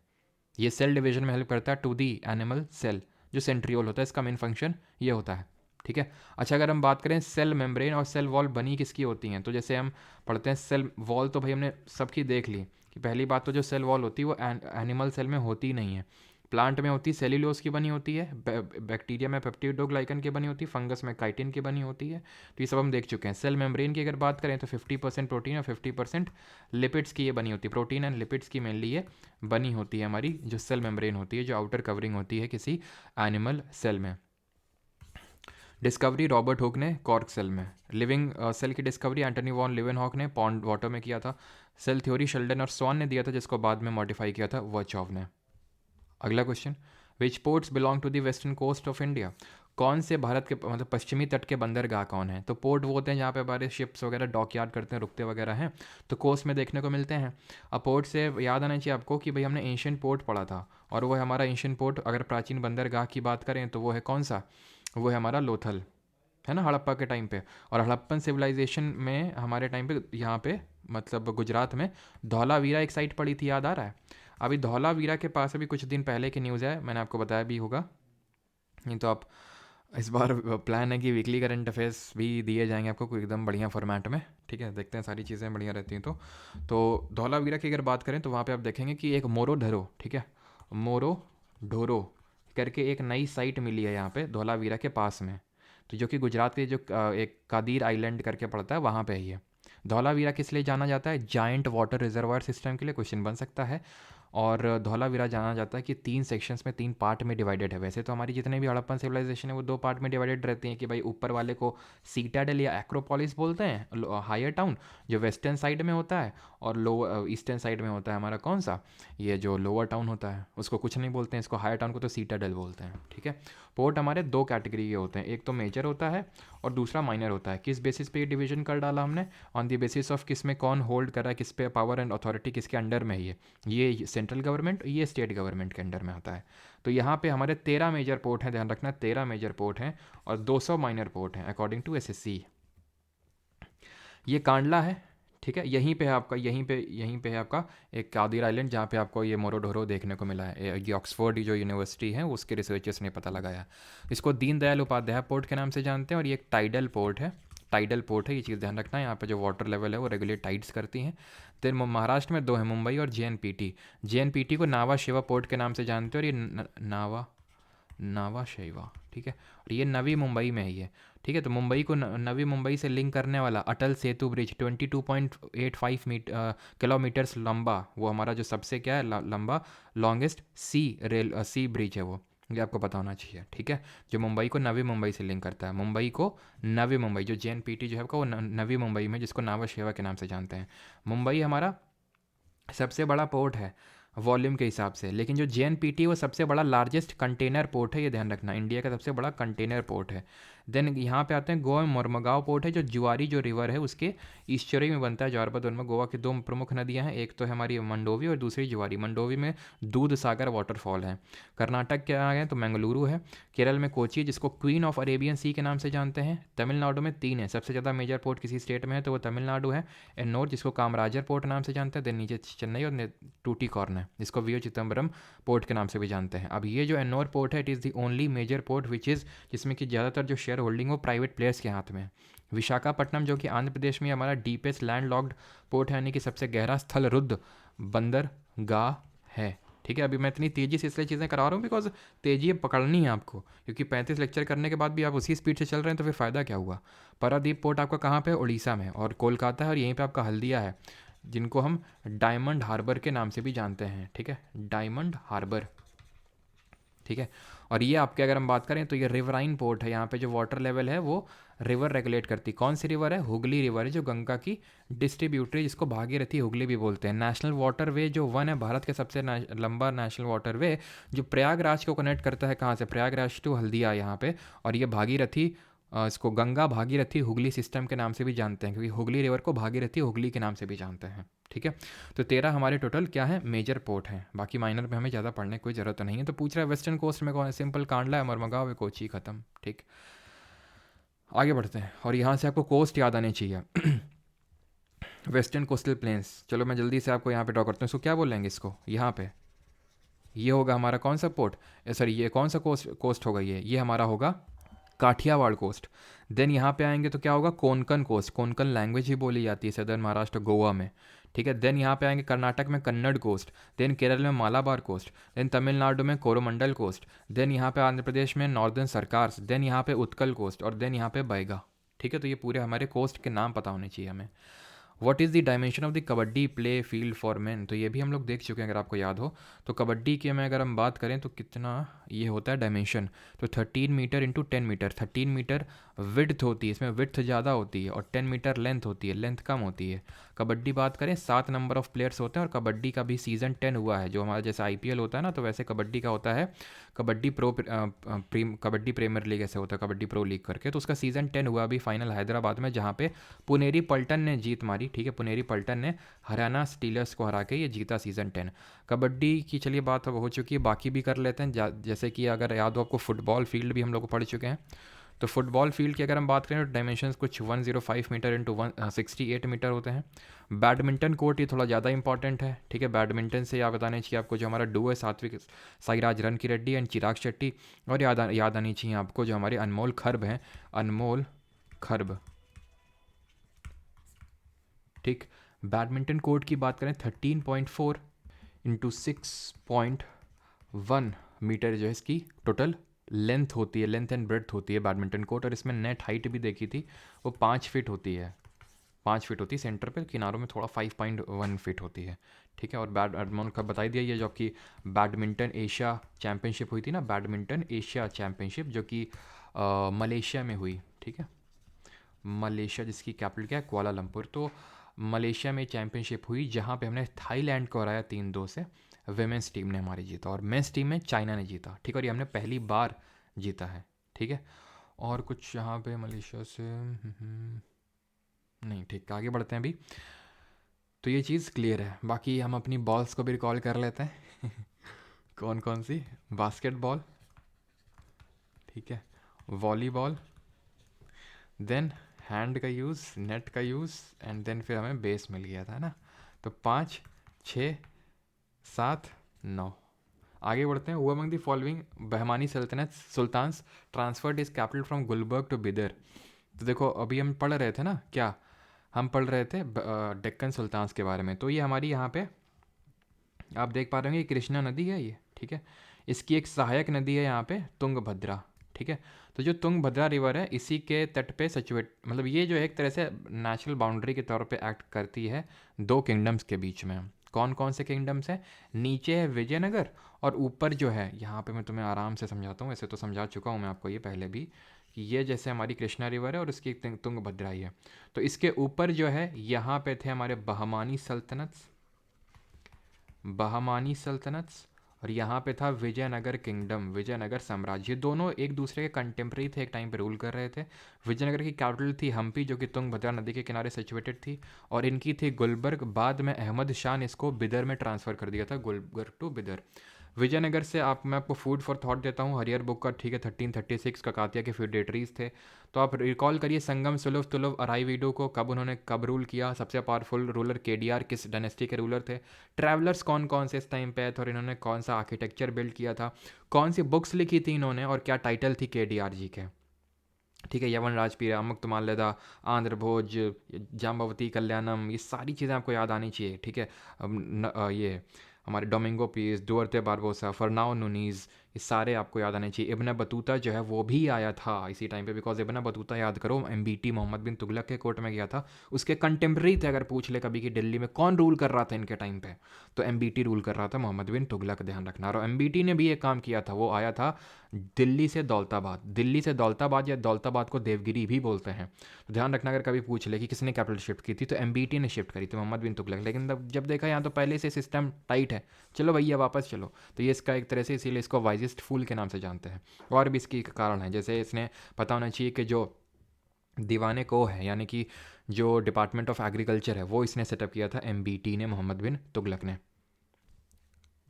ये सेल डिवीजन में हेल्प करता है टू दी एनिमल सेल, जो सेंट्रियोल होता है, इसका मेन फंक्शन ये होता है। ठीक है। अच्छा, अगर हम बात करें सेल मेम्ब्रेन और सेल वॉल बनी किसकी होती हैं, तो जैसे हम पढ़ते हैं सेल वॉल, तो भाई हमने सबकी देख ली कि पहली बात तो जो सेल वॉल होती है वो एनिमल सेल में होती ही नहीं है। प्लांट में होती सेल्यूलोज की बनी होती है, बैक्टीरिया में पेप्टिडोग्लाइकन की बनी होती है, फंगस में काइटिन की बनी होती है। तो ये सब हम देख चुके हैं। सेल मेम्ब्रेन की अगर बात करें तो 50% प्रोटीन और 50% लिपिड्स की ये बनी होती है। प्रोटीन एंड लिपिड्स की मेनली ये बनी होती है हमारी जो सेल मेम्ब्रेन होती है, जो आउटर कवरिंग होती है किसी एनिमल सेल में। डिस्कवरी रॉबर्ट हुक ने कॉर्क सेल में। लिविंग सेल की डिस्कवरी एंटनी वॉन लिवेनहॉक ने पॉन्ड वाटर में किया था। सेल थ्योरी शेल्डन और स्वान ने दिया था, जिसको बाद में मॉडिफाई किया था वर्चॉव ने। अगला question, which ports belong to the western coast of India? कौन से भारत के मतलब पश्चिमी तट के बंदरगाह कौन है? तो पोर्ट वो होते हैं जहाँ पे हमारे शिप्स वगैरह डॉक यार्ड करते हैं, रुकते वगैरह हैं, तो कोस्ट में देखने को मिलते हैं। अब पोर्ट से याद आना चाहिए आपको कि भाई हमने एशियन पोर्ट पढ़ा था, और वो है हमारा एशियन पोर्ट। अगर प्राचीन बंदरगाह की बात करें तो वो है कौन सा? वो है हमारा लोथल, है ना, हड़प्पा के टाइम पे। और हड़प्पन सिविलाइजेशन में हमारे टाइम पे यहाँ पे मतलब गुजरात में धौलावीरा एक साइट पड़ी थी, याद आ रहा है? अभी धौलावीरा के पास अभी कुछ दिन पहले की न्यूज़ है, मैंने आपको बताया भी होगा। नहीं तो आप इस बार प्लान है कि वीकली करंट अफेयर्स भी दिए जाएंगे आपको कोई एकदम बढ़िया फॉर्मेट में। ठीक है, देखते हैं सारी चीज़ें बढ़िया रहती हैं। तो धौलावीरा की अगर बात करें तो वहाँ पे आप देखेंगे कि एक मोरो ढरो, ठीक है, मोरो ढोरो करके एक नई साइट मिली है यहाँ पे धौलावीरा के पास में। तो जो कि गुजरात के जो एक कादीर आइलैंड करके पड़ता है वहाँ पे ही है। धौलावीरा किस लिए जाना जाता है? जाइंट वाटर रिजर्वायर सिस्टम के लिए, क्वेश्चन बन सकता है। और धौलावीरा जाना जाता है कि 3 सेक्शंस में 3 पार्ट में डिवाइडेड है। वैसे तो हमारी जितने भी हड़प्पन सिविलाइजेशन है वो 2 पार्ट में डिवाइडेड रहती हैं कि भाई ऊपर वाले को सीटाडेल या एक्रोपोलिस बोलते हैं, हायर टाउन जो वेस्टर्न साइड में होता है, और लोअर ईस्टर्न साइड में होता है हमारा कौन सा, ये जो लोअर टाउन होता है उसको कुछ नहीं बोलते हैं, इसको हायर टाउन को तो सीटाडेल बोलते हैं। ठीक है। पोर्ट हमारे 2 कैटेगरी के होते हैं, एक तो मेजर होता है और दूसरा माइनर होता है। किस बेसिस पे ये डिवीजन कर डाला हमने? ऑन द बेसिस ऑफ किस में कौन होल्ड कर रहा है, किस पे पावर एंड अथॉरिटी किसके अंडर में है। ये सेंट्रल गवर्नमेंट, ये स्टेट गवर्नमेंट के अंडर में आता है। तो यहाँ पे हमारे 13 मेजर पोर्ट हैं, ध्यान रखना 13 मेजर पोर्ट हैं और 200 माइनर पोर्ट हैं अकॉर्डिंग टू एसएससी। ये कांडला है, ठीक है, यहीं पे है आपका, यहीं पे है आपका एक कादिर आइलैंड जहाँ पे आपको ये मोरोडोरो देखने को मिला है। ये ऑक्सफोर्ड जो यूनिवर्सिटी है उसके रिसर्चर्स ने पता लगाया। इसको दीनदयाल उपाध्याय पोर्ट के नाम से जानते हैं, और ये एक टाइडल पोर्ट है, टाइडल पोर्ट है, ये चीज़ ध्यान रखना है। यहाँ पे जो वाटर लेवल है वो रेगुलेट टाइड्स करती हैं। देन महाराष्ट्र में 2 है, मुंबई और जेएनपीटी। जेएनपीटी को नावा शिवा पोर्ट के नाम से जानते हैं, और ये नावा शेवा, ठीक है। और ये नवी मुंबई में है ये, ठीक है। तो मुंबई को नवी मुंबई से लिंक करने वाला अटल सेतु ब्रिज 22.85 किलोमीटर्स लंबा, वो हमारा जो सबसे क्या है लंबा लॉन्गेस्ट सी ब्रिज है वो, ये आपको पता होना चाहिए, ठीक है। जो मुंबई को नवी मुंबई से लिंक करता है, मुंबई को नवी मुंबई, जो जेएनपीटी जो है वो नवी मुंबई में, जिसको नावा शेवा के नाम से जानते हैं। मुंबई हमारा सबसे बड़ा पोर्ट है वॉल्यूम के हिसाब से, लेकिन जो जेएनपीटी वो सबसे बड़ा लार्जेस्ट कंटेनर पोर्ट है, ये ध्यान रखना, इंडिया का सबसे बड़ा कंटेनर पोर्ट है। देन यहाँ पे आते हैं गोवा में मोरमगांव पोर्ट है, जो जुआरी जो रिवर है उसके ईस्चुरी में बनता है, जॉर्बा में। गोवा की 2 प्रमुख नदियाँ हैं, एक तो है हमारी मंडोवी और दूसरी जुआरी। मंडोवी में दूध सागर वाटरफॉल है। कर्नाटक के आ गए तो मंगलुरु है। केरल में कोची, जिसको क्वीन ऑफ अरेबियन सी के नाम से जानते हैं। तमिलनाडु में 3 है, सबसे ज़्यादा मेजर पोर्ट किसी स्टेट में है तो वो तमिलनाडु है। एन्नोर, जिसको कामराजर पोर्ट नाम से जानते हैं। देन नीचे चेन्नई और टूटीकॉर्न है, जिसको वीओ चिदम्बरम पोर्ट के नाम से भी जानते हैं। अब ये जो एन्नोर पोर्ट है, it is the only major port जिसमें कि ज़्यादातर जो शेयर होल्डिंग वो प्राइवेट प्लेयर्स के हाथ में है। विशाखापट्टनम, जो कि आंध्र प्रदेश में हमारा डीपेस्ट लैंड लॉक्ड पोर्ट है, यानी कि सबसे गहरा स्थल रुद्ध बंदरगाह है, ठीक है। अभी मैं इतनी तेज़ी से इसलिए चीज़ें करा रहा हूँ बिकॉज तेज़ी पकड़नी है आपको, क्योंकि 35 लेक्चर करने के बाद भी आप उसी स्पीड से चल रहे हैं तो फिर फ़ायदा क्या हुआ। पारादीप पोर्ट आपका कहाँ पे, उड़ीसा में, और कोलकाता है, और यहीं पे आपका हल्दिया है, जिनको हम डायमंड हार्बर के नाम से भी जानते हैं, ठीक है, डायमंड हार्बर, ठीक है। और ये आपके अगर हम बात करें तो ये रिवराइन पोर्ट है, यहाँ पे जो वाटर लेवल है वो रिवर रेगुलेट करती। कौन सी रिवर है, हुगली रिवर है, जो गंगा की डिस्ट्रीब्यूटरी, जिसको भागीरथी हुगली भी बोलते हैं। नेशनल वाटर वे जो 1 है, भारत के सबसे लंबा नेशनल वाटर वे, जो प्रयागराज को कनेक्ट करता है, कहाँ से, प्रयागराज टू हल्दिया यहाँ पे। और ये भागीरथी, इसको गंगा भागीरथी हुगली सिस्टम के नाम से भी जानते हैं, क्योंकि हुगली रिवर को भागीरथी हुगली के नाम से भी जानते हैं, ठीक है। तो 13 हमारे टोटल क्या है, मेजर पोर्ट हैं। बाकी माइनर में हमें ज़्यादा पढ़ने की कोई ज़रूरत नहीं है। तो पूछ रहा है वेस्टर्न कोस्ट में कौन है, सिंपल, कांडला है, मरमगांव है, कोची, खत्म, ठीक। आगे बढ़ते हैं, और यहाँ से आपको कोस्ट याद आने चाहिए। वेस्टर्न कोस्टल प्लेन्स, चलो मैं जल्दी से आपको यहाँ पे ड्रॉ करता हूँ। इसको क्या बोलेंगे, इसको यहाँ पे ये होगा हमारा कौन सा पोर्ट, सॉरी ये कौन सा कोस्ट होगा, ये हमारा होगा काठियावाड़ कोस्ट। देन यहाँ पे आएंगे तो क्या होगा, कोंकण कोस्ट, कोंकण लैंग्वेज ही बोली जाती है सदर्न महाराष्ट्र गोवा में, ठीक है। देन यहाँ पे आएंगे कर्नाटक में कन्नड़ कोस्ट। देन केरल में मालाबार कोस्ट। देन तमिलनाडु में कोरोमंडल कोस्ट। देन यहाँ पे आंध्र प्रदेश में नॉर्दर्न सरकार्स। देन यहाँ पे उत्कल कोस्ट, और देन यहाँ पे बैगा, ठीक है। तो ये पूरे हमारे कोस्ट के नाम पता होने चाहिए हमें। What is the dimension of the kabaddi play field for main, तो ये भी हम लोग देख चुके हैं अगर आपको याद हो। तो कबड्डी के में अगर हम बात करें तो कितना ये होता है डायमेंशन, तो 13 metre into 10 metre. 13 metre width होती है, इसमें विड्थ ज़्यादा होती है, और 10 मीटर लेंथ होती है, लेंथ कम होती है। कबड्डी बात करें 7 नंबर ऑफ प्लेयर्स होते हैं, और कबड्डी का भी सीज़न 10 हुआ है, जो हमारा जैसे आईपीएल होता है ना, तो वैसे कबड्डी का होता है कबड्डी प्रीमियर लीग ऐसे होता है, कबड्डी प्रो लीग करके। तो उसका सीज़न 10 हुआ अभी फाइनल हैदराबाद में, जहाँ पे पुनेरी पल्टन ने जीत मारी, ठीक है। पुनेरी पल्टन ने हरियाणा स्टीलर्स को हरा के ये जीता सीज़न 10। कबड्डी की चलिए बात अब हो चुकी है, बाकी भी कर लेते हैं। जैसे कि अगर याद हो आपको, फुटबॉल फील्ड भी हम लोग पढ़ चुके हैं। तो फुटबॉल फील्ड की अगर हम बात करें तो डायमेंशंस कुछ 105 मीटर इंटू 168 मीटर होते हैं। बैडमिंटन कोर्ट ये थोड़ा ज़्यादा इंपॉर्टेंट है, ठीक है। बैडमिंटन से याद बताने चाहिए आपको जो हमारा डू है, सात्विक साईराज रनकी रेड्डी एंड चिराग शेट्टी। और याद आनी चाहिए आपको जो हमारे अनमोल खर्ब हैं, अनमोल खर्ब, ठीक। बैडमिंटन कोर्ट की बात करें 13.4 इंटू 6.1 मीटर जो है इसकी टोटल लेंथ होती है, लेंथ एंड ब्रेड्थ होती है बैडमिंटन कोर्ट। और इसमें नेट हाइट भी देखी थी, वो 5 फीट होती है, 5 फीट होती है सेंटर पे, किनारों में थोड़ा 5.1 फीट होती है, ठीक है। और बैडमिंटन का बताई दिया, ये जो कि बैडमिंटन एशिया चैम्पियनशिप हुई थी ना, बैडमिंटन एशिया चैम्पियनशिप, जो कि मलेशिया में हुई, ठीक है। मलेशिया, जिसकी कैपिटल क्या है, कुआलालंपुर। तो मलेशिया में चैम्पियनशिप हुई, जहाँ पे हमने थाईलैंड को हराया 3-2 से। वेमेंस टीम ने हमारी जीता, और मेंस टीम में चाइना ने जीता, ठीक है। और ये हमने पहली बार जीता है, ठीक है। और कुछ यहाँ पे मलेशिया से नहीं, ठीक, आगे बढ़ते हैं अभी। तो ये चीज़ क्लियर है, बाकी हम अपनी बॉल्स को भी रिकॉल कर लेते हैं। कौन कौन सी, बास्केटबॉल, ठीक है, वॉलीबॉल, देन हैंड का यूज़, नेट का यूज़, एंड देन फिर हमें बेस मिल गया था ना। तो 5, 6, 7, 9। आगे बढ़ते हैं। Who among the following Bahmani sultanate sultans transferred is capital from Gulbarga to Bidar, तो देखो अभी हम पढ़ रहे थे ना क्या, हम पढ़ रहे थे डेक्कन सुल्तान्स के बारे में। तो ये हमारी यहाँ पे आप देख पा रहे होंगे, ये कृष्णा नदी है ये, ठीक है। इसकी एक सहायक नदी है यहाँ पे तुंगभद्रा, ठीक है। तो जो तुंगभद्रा रिवर है इसी के तट पे सिचुएट, मतलब ये जो एक तरह से नेशनल बाउंड्री के तौर पे एक्ट करती है दो किंगडम्स के बीच में। कौन कौन से किंगडम्स हैं? नीचे है विजयनगर, और ऊपर जो है, यहाँ पे मैं तुम्हें आराम से समझाता हूँ, वैसे तो समझा चुका हूँ मैं आपको ये पहले भी, कि ये जैसे हमारी कृष्णा रिवर है और उसकी तुंगभद्रा ही है। तो इसके ऊपर जो है यहाँ पे थे हमारे बहमानी सल्तनत्स, और यहाँ पे था विजयनगर किंगडम, विजयनगर साम्राज्य। दोनों एक दूसरे के कंटेम्प्रेरी थे, एक टाइम पे रूल कर रहे थे। विजयनगर की कैपिटल थी हम्पी, जो कि तुंगभद्रा नदी के किनारे सिचुएटेड थी, और इनकी थी गुलबर्ग। बाद में अहमद शाह ने इसको बिदर में ट्रांसफ़र कर दिया था, गुलबर्ग टू बिदर। विजयनगर से मैं आपको फूड फॉर थॉट देता हूँ हरियर बुक का, ठीक है। 1336 काकातिया के फ्यूडेटरीज थे। तो आप रिकॉल करिए संगम सुलभ तुलभ अराईवीडो को, कब रूल किया, सबसे पावरफुल रूलर केडीआर किस डायनेस्टी के रूलर थे, ट्रैवलर्स कौन कौन से इस टाइम पे थे, और इन्होंने कौन सा आर्किटेक्चर बिल्ड किया था, कौन सी बुक्स लिखी थी इन्होंने, और क्या टाइटल थी केडीआर जी के, ठीक है। यवन राजपीरा, मुक्तमाल्यदा, आंध्र भोज, जाम्बवती कल्याणम, ये सारी चीज़ें आपको याद आनी चाहिए, ठीक है। ये हमारे डोमिंगो पीस, डुअर्ते बारबोसा, फरनाओ नुनीज़, ये सारे आपको याद आने चाहिए। इब्न बतूता जो है वो भी आया था इसी टाइम पे, बिकॉज इब्न बतूता याद करो एमबीटी मोहम्मद बिन तुगलक के कोर्ट में गया था। उसके कंटेम्प्रेरी थे, अगर पूछ ले कभी कि दिल्ली में कौन रूल कर रहा था इनके टाइम पे, तो एमबीटी रूल कर रहा था, मोहम्मद बिन तुगलक, ध्यान रखना। और एमबीटी ने भी एक काम किया था, वो आया था दिल्ली से दौलताबाद, या दौलताबाद को देवगिरी भी बोलते हैं। तो ध्यान रखना, अगर कभी पूछ ले कि किसने कैपिटल शिफ्ट की थी, तो एमबीटी ने शिफ्ट करी थी, मोहम्मद बिन तुगलक। लेकिन जब देखा यहाँ तो पहले से सिस्टम टाइट है, चलो भैया वापस चलो, तो ये इसका एक तरह से, इसीलिए इसको वाइजेस्ट फूल के नाम से जानते हैं। और भी इसकी कारण है, जैसे इसने पता होना चाहिए कि जो दीवाने को है, यानी कि जो डिपार्टमेंट ऑफ एग्रीकल्चर है, वो इसने सेटअप किया था एमबीटी ने, मोहम्मद बिन तुगलक ने।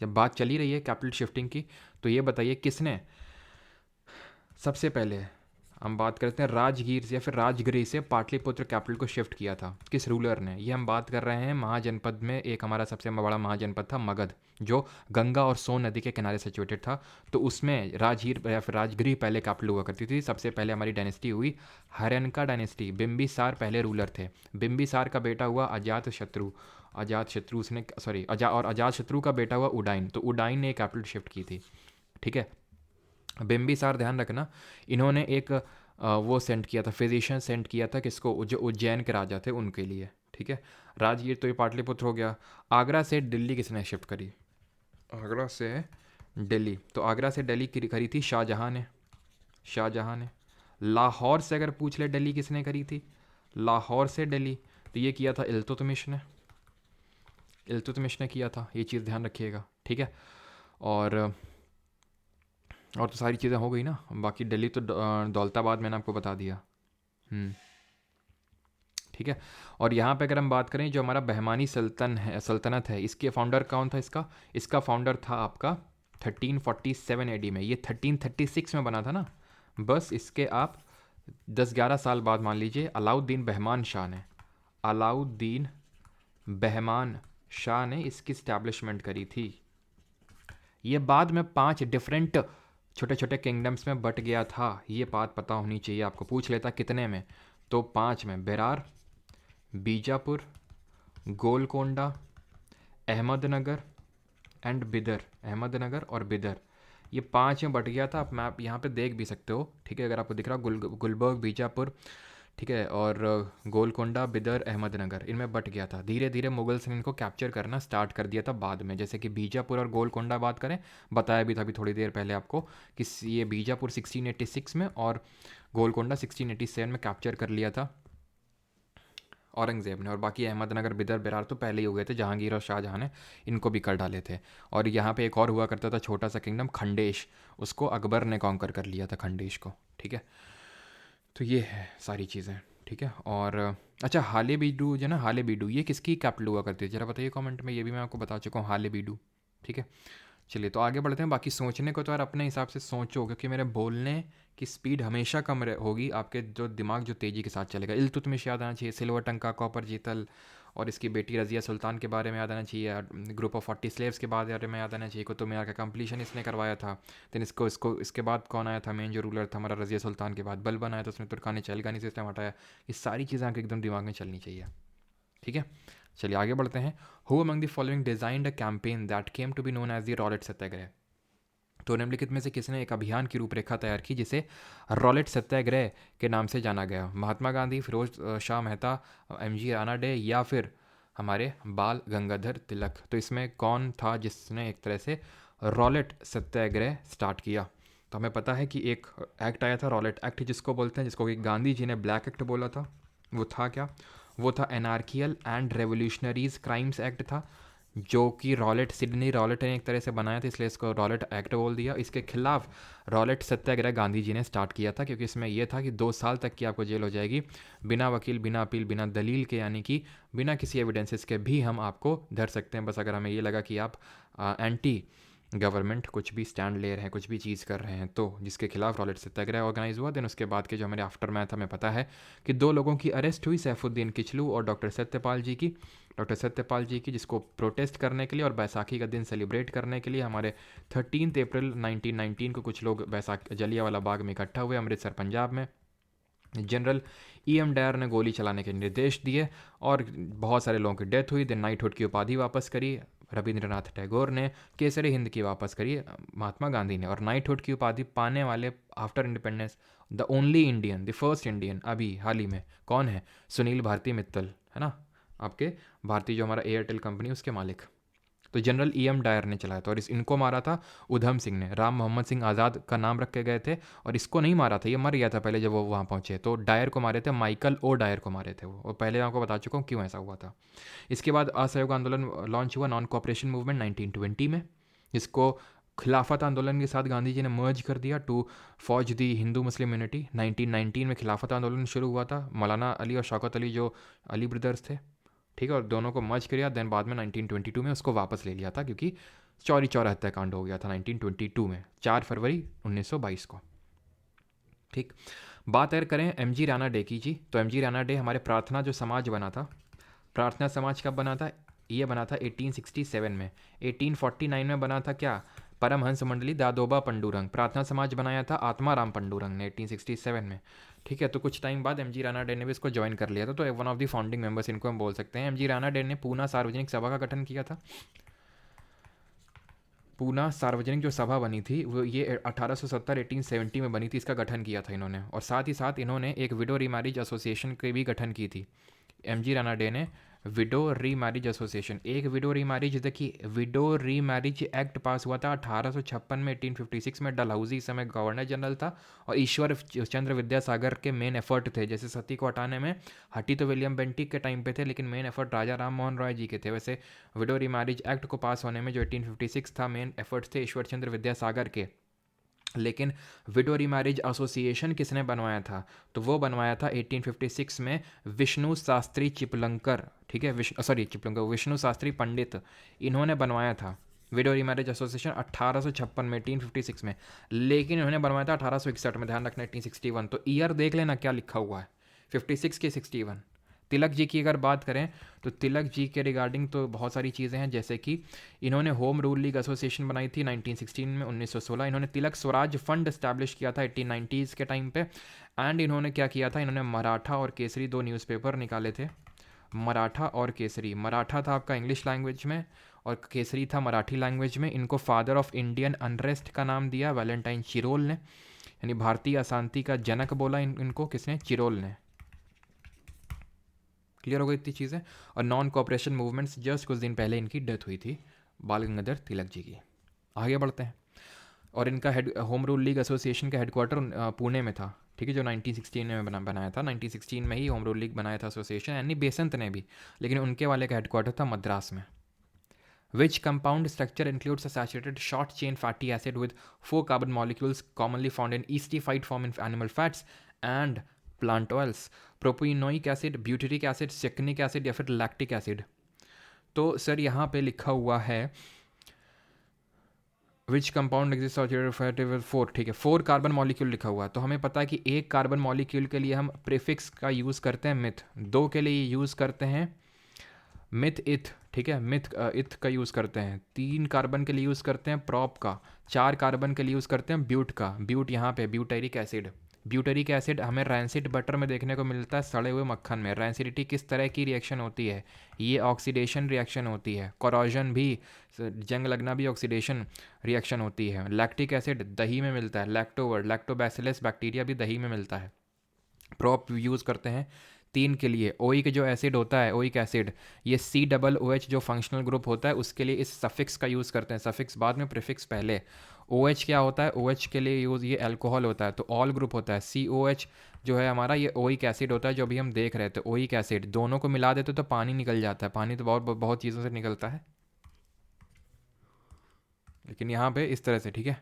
जब बात चली रही है कैपिटल शिफ्टिंग की, तो ये बताइए किसने सबसे पहले, हम बात करते हैं राजगीर से या फिर राजगिरी से पाटलिपुत्र कैपिटल को शिफ्ट किया था, किस रूलर ने? ये हम बात कर रहे हैं महाजनपद में, एक हमारा सबसे बड़ा महाजनपद था मगध, जो गंगा और सोन नदी के किनारे सिचुएटेड था। तो उसमें राजगीर या फिर राजगिरी पहले कैपिटल हुआ करती थी। सबसे पहले हमारी डायनेस्टी हुई हर्यनका डायनेस्टी, बिम्बिसार पहले रूलर थे। बिम्बिसार का बेटा हुआ अजात शत्रु उसने, सॉरी, अजात शत्रु का बेटा हुआ उडाइन, तो उडाइन ने कैपिटल शिफ्ट की थी, ठीक है। बिम्बिसार, ध्यान रखना, इन्होंने एक वो सेंड किया था, फिजिशियन सेंड किया था किसको, जो उज्जैन के राजा थे उनके लिए, ठीक है। राजगीर तो ये पाटलिपुत्र हो गया। आगरा से दिल्ली किसने शिफ्ट करी? आगरा से दिल्ली, तो आगरा से दिल्ली करी थी शाहजहाँ ने। लाहौर से अगर पूछ ले दिल्ली किसने करी थी, लाहौर से दिल्ली, तो ये किया था इल्तुतमिश ने किया था, ये चीज़ ध्यान रखिएगा, ठीक है। और तो सारी चीज़ें हो गई ना, बाकी दिल्ली तो दौलताबाद मैंने आपको बता दिया, ठीक है। और यहाँ पे अगर हम बात करें, जो हमारा बहमानी सल्तनत है, इसके फाउंडर कौन था? इसका फाउंडर था आपका 1347 एडी में, ये 1336 में बना था ना, बस इसके आप 10-11 साल बाद मान लीजिए अलाउद्दीन बहमान शाह ने इसकी स्टैब्लिशमेंट करी थी। ये बाद में 5 डिफरेंट छोटे छोटे किंगडम्स में बट गया था, ये बात पता होनी चाहिए आपको। पूछ लेता कितने में, तो 5 में, बेरार, बीजापुर, गोलकोंडा, अहमदनगर एंड बिदर, अहमदनगर और बिदर, ये 5 में बट गया था। आप मैप यहाँ पे देख भी सकते हो, ठीक है, अगर आपको दिख रहा गुलबर्ग, बीजापुर, ठीक है, और गोलकोंडा, बिदर, अहमदनगर, इनमें बट गया था। धीरे धीरे मुगल्स ने इनको कैप्चर करना स्टार्ट कर दिया था बाद में। जैसे कि बीजापुर और गोलकोंडा बात करें, बताया भी था अभी थोड़ी देर पहले आपको कि ये बीजापुर 1686 में और गोलकोंडा 1687 में कैप्चर कर लिया था औरंगज़ेब ने। और बाकी अहमदनगर, बिदर, बेरार तो पहले ही हो गए थे, जहांगीर और शाहजहाँ ने इनको भी कर डाले थे। और यहाँ पे एक और हुआ करता था छोटा सा किंगडम खंडेश, उसको अकबर ने कॉन्कर कर लिया था, खंडेश को, ठीक है। तो ये है सारी चीज़ें, ठीक है। और अच्छा, हाले बीडू ये किसकी कैपिटल हुआ करती है, ज़रा बताइए कमेंट में। ये भी मैं आपको बता चुका हूँ, हाले बीडू, ठीक है। चलिए तो आगे बढ़ते हैं। बाकी सोचने को तो यार अपने हिसाब से सोचो, क्योंकि मेरे बोलने की स्पीड हमेशा कम होगी, आपके जो दिमाग जो तेज़ी के साथ चलेगा। इल्तुतमिश याद आना चाहिए, सिल्वर टंका, कॉपर जीतल, और इसकी बेटी रज़िया सुल्तान के बारे में याद आना चाहिए, ग्रुप ऑफ 40 स्लेव्स के बारे में याद आना चाहिए, कुतुब मीनार का कंप्लीशन इसने करवाया था। देन इसको इसके बाद कौन आया था, मेन जो रूलर था हमारा रज़िया सुल्तान के बाद बलबन आया था, उसने तुर्कानी चहलगानी सिस्टम हटाया। ये सारी चीज़ें आपके एकदम दिमाग में चलनी चाहिए, ठीक है। चलिए आगे बढ़ते हैं। Who among the following designed a campaign that came to be known as the Rowlatt Satyagraha. तो निम्नलिखित में से किसने एक अभियान की रूपरेखा तैयार की जिसे रॉलेट सत्याग्रह के नाम से जाना गया? महात्मा गांधी, फिरोज शाह मेहता, एमजी राणा डे या फिर हमारे बाल गंगाधर तिलक? तो इसमें कौन था जिसने एक तरह से रॉलेट सत्याग्रह स्टार्ट किया? तो हमें पता है कि एक एक्ट आया था रॉलेट एक्ट, जिसको बोलते हैं, जिसको कि गांधी जी ने ब्लैक एक्ट बोला था। वो था क्या? वो था एनार्कियल एंड रेवोल्यूशनरीज क्राइम्स एक्ट था, जो कि रॉलेट सिडनी रॉलेट ने एक तरह से बनाया था, इसलिए इसको रॉलेट एक्ट बोल दिया। इसके खिलाफ रॉलेट सत्याग्रह गांधी जी ने स्टार्ट किया था, क्योंकि इसमें यह था कि 2 साल तक की आपको जेल हो जाएगी, बिना वकील, बिना अपील, बिना दलील के, यानी कि बिना किसी एविडेंसेस के भी हम आपको धर सकते हैं, बस अगर हमें ये लगा कि आप एंटी गवर्नमेंट कुछ भी स्टैंड ले रहे हैं, कुछ भी चीज़ कर रहे हैं, तो जिसके खिलाफ रॉलेट सत्याग्रह ऑर्गेनाइज हुआ। देन उसके बाद के जो हमारे आफ्टर मैथ हमें पता है कि 2 लोगों की अरेस्ट हुई, सैफुद्दीन किचलू और डॉक्टर सत्यपाल जी की, जिसको प्रोटेस्ट करने के लिए और बैसाखी का दिन सेलिब्रेट करने के लिए हमारे 13 अप्रैल 1919 को कुछ लोग जलियांवाला बाग में इकट्ठा हुए अमृतसर पंजाब में। General E.M. डायर ने गोली चलाने के निर्देश दिए और बहुत सारे लोगों की डेथ हुई। देन नाइटहुड की उपाधि वापस करी रविंद्रनाथ टैगोर ने, केसरी हिंद की वापस करी महात्मा गांधी ने, और नाइटहुड की उपाधि पाने वाले after independence the only Indian, the first Indian अभी हाल ही में कौन है? सुनील भारती मित्तल, है ना, आपके भारतीय जो हमारा एयरटेल कंपनी उसके मालिक। तो जनरल E.M. डायर ने चलाया था और इनको मारा था उधम सिंह ने। राम मोहम्मद सिंह आज़ाद का नाम रखे गए थे और इसको नहीं मारा था, ये मर गया था पहले जब वो वहाँ पहुँचे। तो डायर को मारे थे, माइकल ओ डायर को मारे थे वो, और पहले आपको बता चुका हूँ क्यों ऐसा हुआ था। इसके बाद असहयोग आंदोलन लॉन्च हुआ, नॉन कोऑपरेशन मूवमेंट 1920 में, जिसको खिलाफत आंदोलन के साथ गांधी जी ने मर्ज कर दिया to forge the Hindu Muslim unity. 1919 में खिलाफत आंदोलन शुरू हुआ था, मौलाना अली और शौकत अली जो अली ब्रदर्स थे, ठीक है, और दोनों को मर्ज किया। देन बाद में 1922 में उसको वापस ले लिया था, क्योंकि चौरी चौरा हत्याकांड हो गया था 1922 में, 4 फरवरी 1922 को, ठीक। बात अगर करें MG राणा डे की जी, तो MG राणा डे हमारे प्रार्थना जो समाज बना था, प्रार्थना समाज कब बना था? ये बना था 1867 में। 1849 में बना था क्या? परमहंस मंडली दादोबा पंडुरंग। प्रार्थना समाज बनाया था आत्माराम पंडुरंग ने 1867 में, ठीक है। तो कुछ टाइम बाद MG राणा डे ने भी इसको ज्वाइन कर लिया था, तो one of the founding members इनको हम बोल सकते हैं। MG राणा डे ने पूना सार्वजनिक सभा का गठन किया था। पूना सार्वजनिक जो सभा बनी थी वो ये 1870 में बनी थी, इसका गठन किया था इन्होंने, और साथ ही साथ इन्होंने एक विडो रीमैरिज एसोसिएशन के भी गठन की थी। MG राणा डे ने विडो री मैरिज एसोसिएशन, एक विडो री मैरिज, देखिए विडो री मैरिज एक्ट पास हुआ था 1856 में, 1856 में। डलहौजी इस समय गवर्नर जनरल था और ईश्वर चंद्र विद्यासागर के मेन एफर्ट थे। जैसे सती को हटाने में हटी तो विलियम बेंटिक के टाइम पे थे, लेकिन मेन एफर्ट राजा राम मोहन रॉय जी के थे। वैसे विडो री मैरिज एक्ट को पास होने में जो 1856 था, मेन एफर्ट्स थे ईश्वर चंद्र विद्यासागर के। लेकिन विडो रीमैरिज एसोसिएशन किसने बनवाया था? तो वो बनवाया था 1856 में विष्णु शास्त्री चिपलंकर, ठीक है, विष्णु शास्त्री पंडित, इन्होंने बनवाया था विडो रीमैरिज एसोसिएशन 1856 में, 1856 में। लेकिन इन्होंने बनवाया था 1861 में, ध्यान रखना 1861। तो ईयर देख लेना क्या लिखा हुआ है, 56 के 61। तिलक जी की अगर बात करें तो तिलक जी के रिगार्डिंग तो बहुत सारी चीज़ें हैं, जैसे कि इन्होंने होम रूल लीग एसोसिएशन बनाई थी 1916 में, 1916। इन्होंने तिलक स्वराज फंड इस्टेब्लिश किया था 1890s के टाइम पे। एंड इन्होंने क्या किया था, इन्होंने मराठा और केसरी 2 न्यूज़पेपर निकाले थे। मराठा और केसरी, मराठा था आपका इंग्लिश लैंग्वेज में और केसरी था मराठी लैंग्वेज में। इनको फादर ऑफ इंडियन अनरेस्ट का नाम दिया वैलेंटाइन चिरोल ने, यानी भारतीय अशांति का जनक बोला इनको किसने? चिरोल ने। क्लियर हो गई इतनी चीज़ें। और नॉन कोऑपरेशन मूवमेंट्स, जस्ट कुछ दिन पहले इनकी डेथ हुई थी बाल गंगाधर तिलक जी की। आगे बढ़ते हैं। और इनका होम रूल लीग एसोसिएशन का हेडक्वार्टर पुणे में था, ठीक है, जो 1916 में बनाया था। 1916 में ही होम रूल लीग बनाया था एसोसिएशन, यानी बेसंत ने भी, लेकिन उनके वाले का हेडक्वार्टर था मद्रास में। Which compound structure includes a saturated short chain fatty acid with 4 carbon molecules commonly found in esterified form in animal fats and plant oils? Propionic acid, butyric acid, succinic acid या फिर lactic acid? तो sir यहाँ पे लिखा हुआ है which compound exist saturated with 4, ठीक है, 4 कार्बन मॉलिक्यूल लिखा हुआ है। तो हमें पता है कि एक कार्बन मॉलिक्यूल के लिए हम प्रीफिक्स का यूज़ करते हैं मिथ, 2 के लिए यूज़ करते हैं मिथ इथ, ठीक है, मिथ इथ का यूज़ करते हैं, 3 कार्बन के लिए यूज़ करते हैं प्रॉप का, 4 कार्बन के लिए यूज़ करते हैं ब्यूट का, ब्यूट यहाँ पे ब्यूटेरिक एसिड। ब्यूटेरिक एसिड हमें रैंसिड बटर में देखने को मिलता है, सड़े हुए मक्खन में। रैंसिडिटी किस तरह की रिएक्शन होती है, ये ऑक्सीडेशन रिएक्शन होती है। कोरोजन भी, जंग लगना भी ऑक्सीडेशन रिएक्शन होती है। लैक्टिक एसिड दही में मिलता है, लैक्टोवर्ड लैक्टोबैसिलस बैक्टीरिया भी दही में मिलता है। प्रॉप यूज़ करते हैं 3 के लिए। ओइक जो एसिड होता है, ओइक एसिड, ये COOH जो फंक्शनल ग्रुप होता है उसके लिए इस सफिक्स का यूज़ करते हैं, सफिक्स बाद में प्रीफिक्स पहले। OH क्या होता है, OH के लिए यूज़, ये अल्कोहल होता है, तो ऑल ग्रुप होता है। COH जो है हमारा, ये ओइक एसिड होता है जो अभी हम देख रहे थे, ओइक एसिड। दोनों को मिला देते तो पानी निकल जाता है, पानी तो बहुत बहुत चीज़ों से निकलता है, लेकिन यहाँ पे इस तरह से, ठीक है।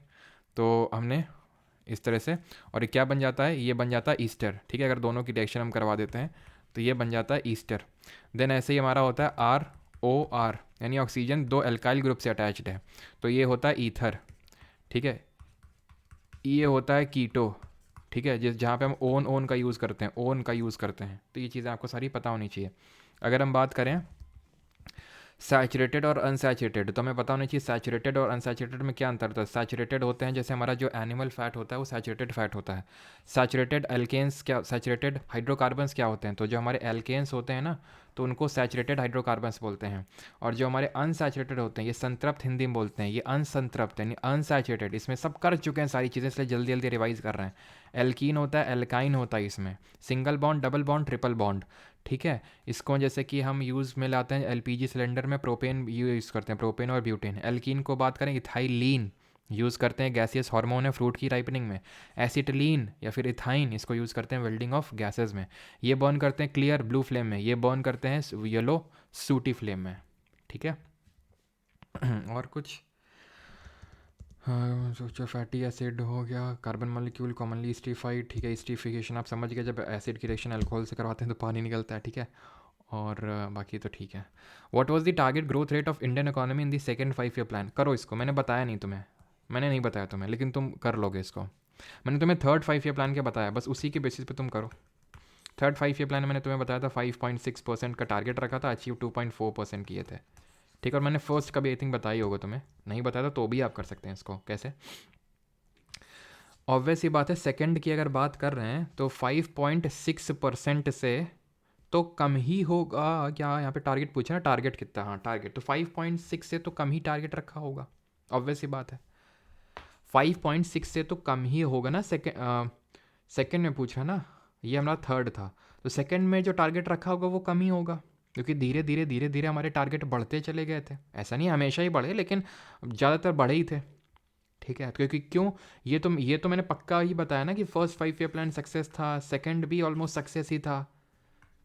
तो हमने इस तरह से, और ये क्या बन जाता है, ये बन जाता है ईस्टर, ठीक है। अगर दोनों की रिएक्शन हम करवा देते हैं तो ये बन जाता है ईस्टर। देन ऐसे ही हमारा होता है ROR, यानी ऑक्सीजन 2 एल्काइल ग्रुप से अटैच्ड है, तो ये होता है ईथर, ठीक है। ये होता है कीटो, ठीक है, जिस जहाँ पे हम ओन का यूज़ करते हैं, ओन का यूज़ करते हैं। तो ये चीज़ें आपको सारी पता होनी चाहिए। अगर हम बात करें सैचुरेटेड और अनसैचुरेटेड, तो हमें पता होना चाहिए सैचुरेटेड और अनसैचुरेटेड में क्या अंतर होता है। सैचुरेटेड होते हैं, जैसे हमारा जो एनिमल फैट होता है वो सैचुरेटेड फैट होता है। सैचुरेटेड एल्केन्स क्या, सैचुरेटेड हाइड्रोकार्बन्स क्या होते हैं, तो जो हमारे एल्केन्स होते हैं ना, तो उनको सैचुरेटेड हाइड्रोकार्बन्स बोलते हैं। और जो हमारे अनसैचुरेटेड होते हैं, ये संतृप्त हिंदी में बोलते हैं, ये अनसंतृप्त यानी अनसैचुरेटेड। इसमें सब कर चुके हैं सारी चीज़ें, इसलिए जल्दी जल्दी रिवाइज कर रहे हैं। एल्कीन होता है, एल्काइन होता है, इसमें single bond, double bond, triple bond, ठीक है। इसको जैसे कि हम यूज़ में लाते हैं LPG सिलेंडर में, प्रोपेन यूज़ करते हैं, प्रोपेन और ब्यूटेन। एल्कीन को बात करें, इथाइलीन यूज़ करते हैं, गैसियस हार्मोन है फ्रूट की राइपनिंग में। एसिटिलीन या फिर इथाइन, इसको यूज़ करते हैं वेल्डिंग ऑफ गैसेस में। ये बर्न करते हैं क्लियर ब्लू फ्लेम में, ये बर्न करते हैं येलो सूटी फ्लेम में, ठीक है। और कुछ, हाँ, सोचो फैटी एसिड हो गया, कार्बन मॉलिक्यूल कॉमनली स्टीफाइड, ठीक है। स्टीफिकेशन आप समझ गए, जब एसिड की रिएक्शन अल्कोहल से करवाते हैं तो पानी निकलता है, ठीक है। और बाकी तो ठीक है। What was the target growth rate of Indian economy in the second 5 year plan. करो इसको, मैंने बताया नहीं तुम्हें, मैंने नहीं बताया तुम्हें, लेकिन तुम कर लोगे इसको। मैंने तुम्हें थर्ड 5 ईयर प्लान के बताया, बस उसी के बेसिस पे तुम करो। थर्ड 5 ईयर प्लान में मैंने तुम्हें बताया था 5.6% का टारगेट रखा था, अचीव 2.4% किए थे, ठीक है। और मैंने फर्स्ट का भी आई थिंक बताई होगा तुम्हें, नहीं बताया था तो भी आप कर सकते हैं इसको। कैसे, ऑब्वियस ही बात है, सेकंड की अगर बात कर रहे हैं तो 5.6% से तो कम ही होगा। क्या यहाँ पे टारगेट पूछा ना, टारगेट कितना, हाँ टारगेट, तो 5.6 से तो कम ही टारगेट रखा होगा, ऑब्वियस ही बात है। 5.6 से तो कम ही होगा ना। सेकंड में पूछा ना, ये हमारा थर्ड था, तो सेकंड में जो टारगेट रखा होगा वो कम ही होगा, क्योंकि धीरे धीरे धीरे धीरे हमारे टारगेट बढ़ते चले गए थे। ऐसा नहीं हमेशा ही बढ़े, लेकिन ज़्यादातर बढ़े ही थे, ठीक है। क्योंकि क्यों, ये तो मैंने पक्का ही बताया ना कि फर्स्ट 5 ईयर प्लान सक्सेस था, सेकंड भी ऑलमोस्ट सक्सेस ही था,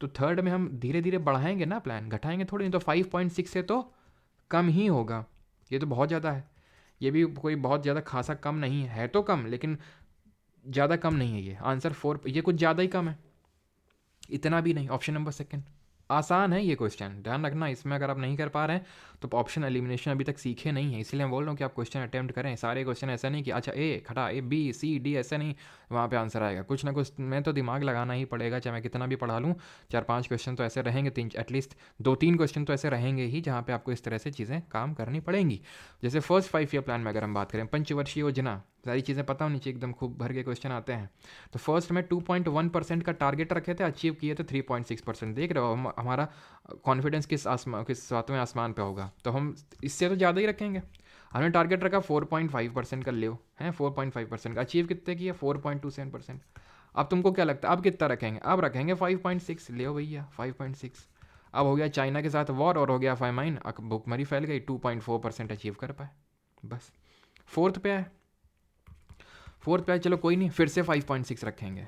तो थर्ड में हम धीरे धीरे बढ़ाएंगे ना प्लान, घटाएंगे थोड़ी, नहीं तो 5.6 से तो कम ही होगा। ये तो बहुत ज़्यादा है, ये भी कोई बहुत ज़्यादा खासा कम नहीं है, तो कम, लेकिन ज़्यादा कम नहीं है। ये आंसर 4, ये कुछ ज़्यादा ही कम है, इतना भी नहीं। ऑप्शन नंबर सेकंड आसान है ये क्वेश्चन, ध्यान रखना इसमें, अगर आप नहीं कर पा रहे हैं तो ऑप्शन एलिमिनेशन अभी तक सीखे नहीं है, इसलिए मैं बोल रहा हूँ कि आप क्वेश्चन अटेम्प्ट करें। सारे क्वेश्चन ऐसा नहीं कि अच्छा ए खड़ा ABCD, ऐसा नहीं वहाँ पे आंसर आएगा, कुछ ना कुछ में तो दिमाग लगाना ही पड़ेगा, चाहे मैं कितना भी पढ़ा लूँ। 4-5 क्वेश्चन तो ऐसे रहेंगे, एटलीस्ट 2-3 क्वेश्चन तो ऐसे रहेंगे ही जहाँ पे आपको इस तरह से चीज़ें काम करनी पड़ेंगी। जैसे फर्स्ट 5 ईयर प्लान में अगर हम बात करें, पंचवर्षीय योजना, सारी चीज़ें पता होनी चाहिए, एकदम खूब भर के क्वेश्चन आते हैं। तो फर्स्ट में 2.1% का टारगेट रखे थे, अचीव किए थे 3.6%। देख रहे हो हमारा कॉन्फिडेंस किस सातवें आसमान पे होगा, तो हम इससे तो ज़्यादा ही रखेंगे। हमने टारगेट रखा 4.5% का, ले हैं 4.5% का, अचीव कितने की है 4.27%। अब तुमको क्या लगता है अब कितना रखेंगे, अब रखेंगे 5.6, ले भैया 5.6। अब हो गया चाइना के साथ वॉर और हो गया फाइमाइन, भुखमरी फैल गई, 2.4% अचीव कर पाए, बस। फोर्थ पे है, चलो कोई नहीं, फिर से 5.6 रखेंगे,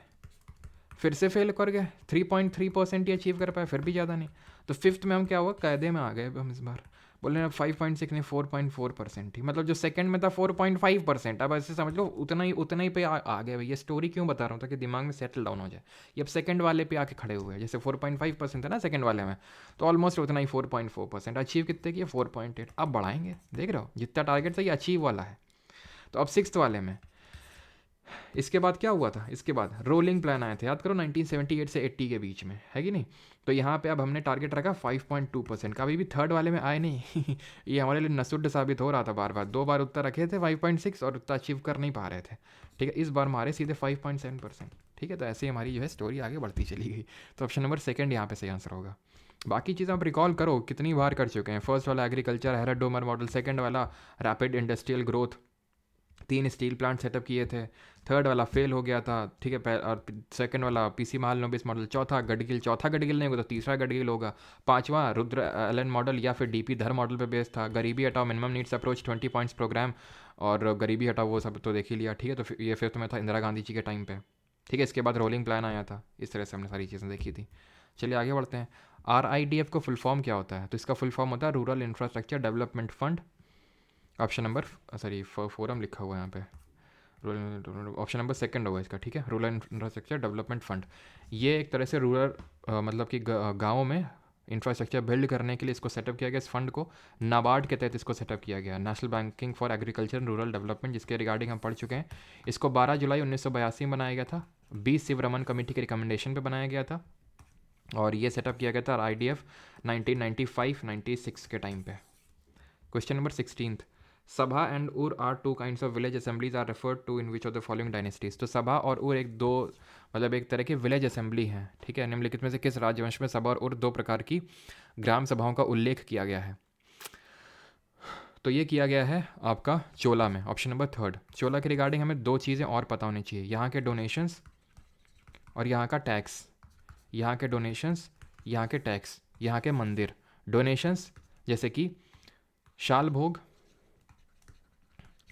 फिर से फेल कर गए, 3.3% ही अचीव कर पाए, फिर भी ज़्यादा नहीं। तो फिफ्थ में हम क्या हुआ, कायदे में आ गए हम इस बार, बोले ना 5.6 नहीं 4.4% ही, मतलब जो सेकंड में था 4.5%, अब ऐसे समझ लो उतना ही पे आ गए भैया। स्टोरी क्यों बता रहा हूँ, ताकि दिमाग में सेटल डाउन हो जाए। ये अब सेकंड वाले पे आके खड़े हुए हैं, जैसे 4.5% था ना सेकंड वाले में, तो ऑलमोस्ट उतना ही 4.4%, अचीव कितने की है 4.8। अब बढ़ाएंगे, देख रहे हो जितना टारगेट था ये अचीव वाला है। तो अब सिक्स्थ वाले में इसके बाद क्या हुआ था, इसके बाद रोलिंग प्लान आए थे, याद करो 1978 से 80 के बीच में, है कि नहीं। तो यहाँ पे अब हमने टारगेट रखा 5.2% का, अभी भी थर्ड वाले में आए नहीं ये हमारे लिए नसुड साबित हो रहा था, बार बार 2 बार उत्तर रखे थे 5.6 और उत्तर अचीव कर नहीं पा रहे थे, ठीक है। इस बार मारे सीधे 5.7%, ठीक है। तो ऐसे ही हमारी जो है स्टोरी आगे बढ़ती चली गई। तो ऑप्शन नंबर सेकंड यहाँ पे सही आंसर होगा। बाकी चीज़ें आप रिकॉल करो कितनी बार कर चुके हैं। फर्स्ट वाला agriculture Harrod Domar model, second वाला rapid industrial growth, 3 steel plant setup किए थे, थर्ड वाला फेल हो गया था, ठीक है। और सेकंड वाला पीसी महालनोबिस मॉडल, चौथा गडगिल, चौथा गडगिल नहीं होगा तो तीसरा गडगिल होगा, पांचवा रुद्र एलन मॉडल या फिर डीपी धर मॉडल पे बेस्ड था, गरीबी हटाओ minimum needs approach 20 points programme, और गरीबी हटाओ वो सब तो देख ही लिया, ठीक है। तो ये फिफ्थ में था इंदिरा गांधी जी के टाइम पे, ठीक है। इसके बाद रोलिंग प्लान आया था, इस तरह से हमने सारी चीज़ें देखी थी। चलिए आगे बढ़ते हैं। RIDF को फुल फॉर्म क्या होता है, तो इसका फुल फॉर्म होता है rural infrastructure development fund. Option number sorry forum लिखा हुआ है यहाँ पे, ऑप्शन नंबर सेकंड होगा इसका, ठीक है। रूरल इंफ्रास्ट्रक्चर डेवलपमेंट फंड, ये एक तरह से रूरल मतलब कि गाँव में इंफ्रास्ट्रक्चर बिल्ड करने के लिए इसको सेटअप किया गया। इस फंड को नाबार्ड के तहत इसको सेटअप किया गया, national banking for agriculture and rural development, जिसके रिगार्डिंग हम पढ़ चुके हैं। इसको 12 जुलाई 1982 में बनाया गया था, 20 शिवरमन कमेटी के रिकमेंडेशन पे बनाया गया था, और ये सेटअप किया गया था IDF 1995-96 के टाइम पे। Question number 16, Sabha and Ur are two kinds of village assemblies are referred to in which of the following dynasties. तो सभा और उर एक दो मतलब एक तरह की विलेज असेंबली हैं, ठीक है। निम्नलिखित में से किस राजवंश में सभा और उर दो प्रकार की ग्राम सभाओं का उल्लेख किया गया है, तो ये किया गया है आपका चोला में, ऑप्शन नंबर थर्ड। चोला के रिगार्डिंग हमें दो चीज़ें और पता होनी चाहिए, यहाँ के डोनेशंस और यहाँ का टैक्स, यहाँ के डोनेशंस, यहाँ के टैक्स, यहाँ के मंदिर। डोनेशंस जैसे कि शाल भोग,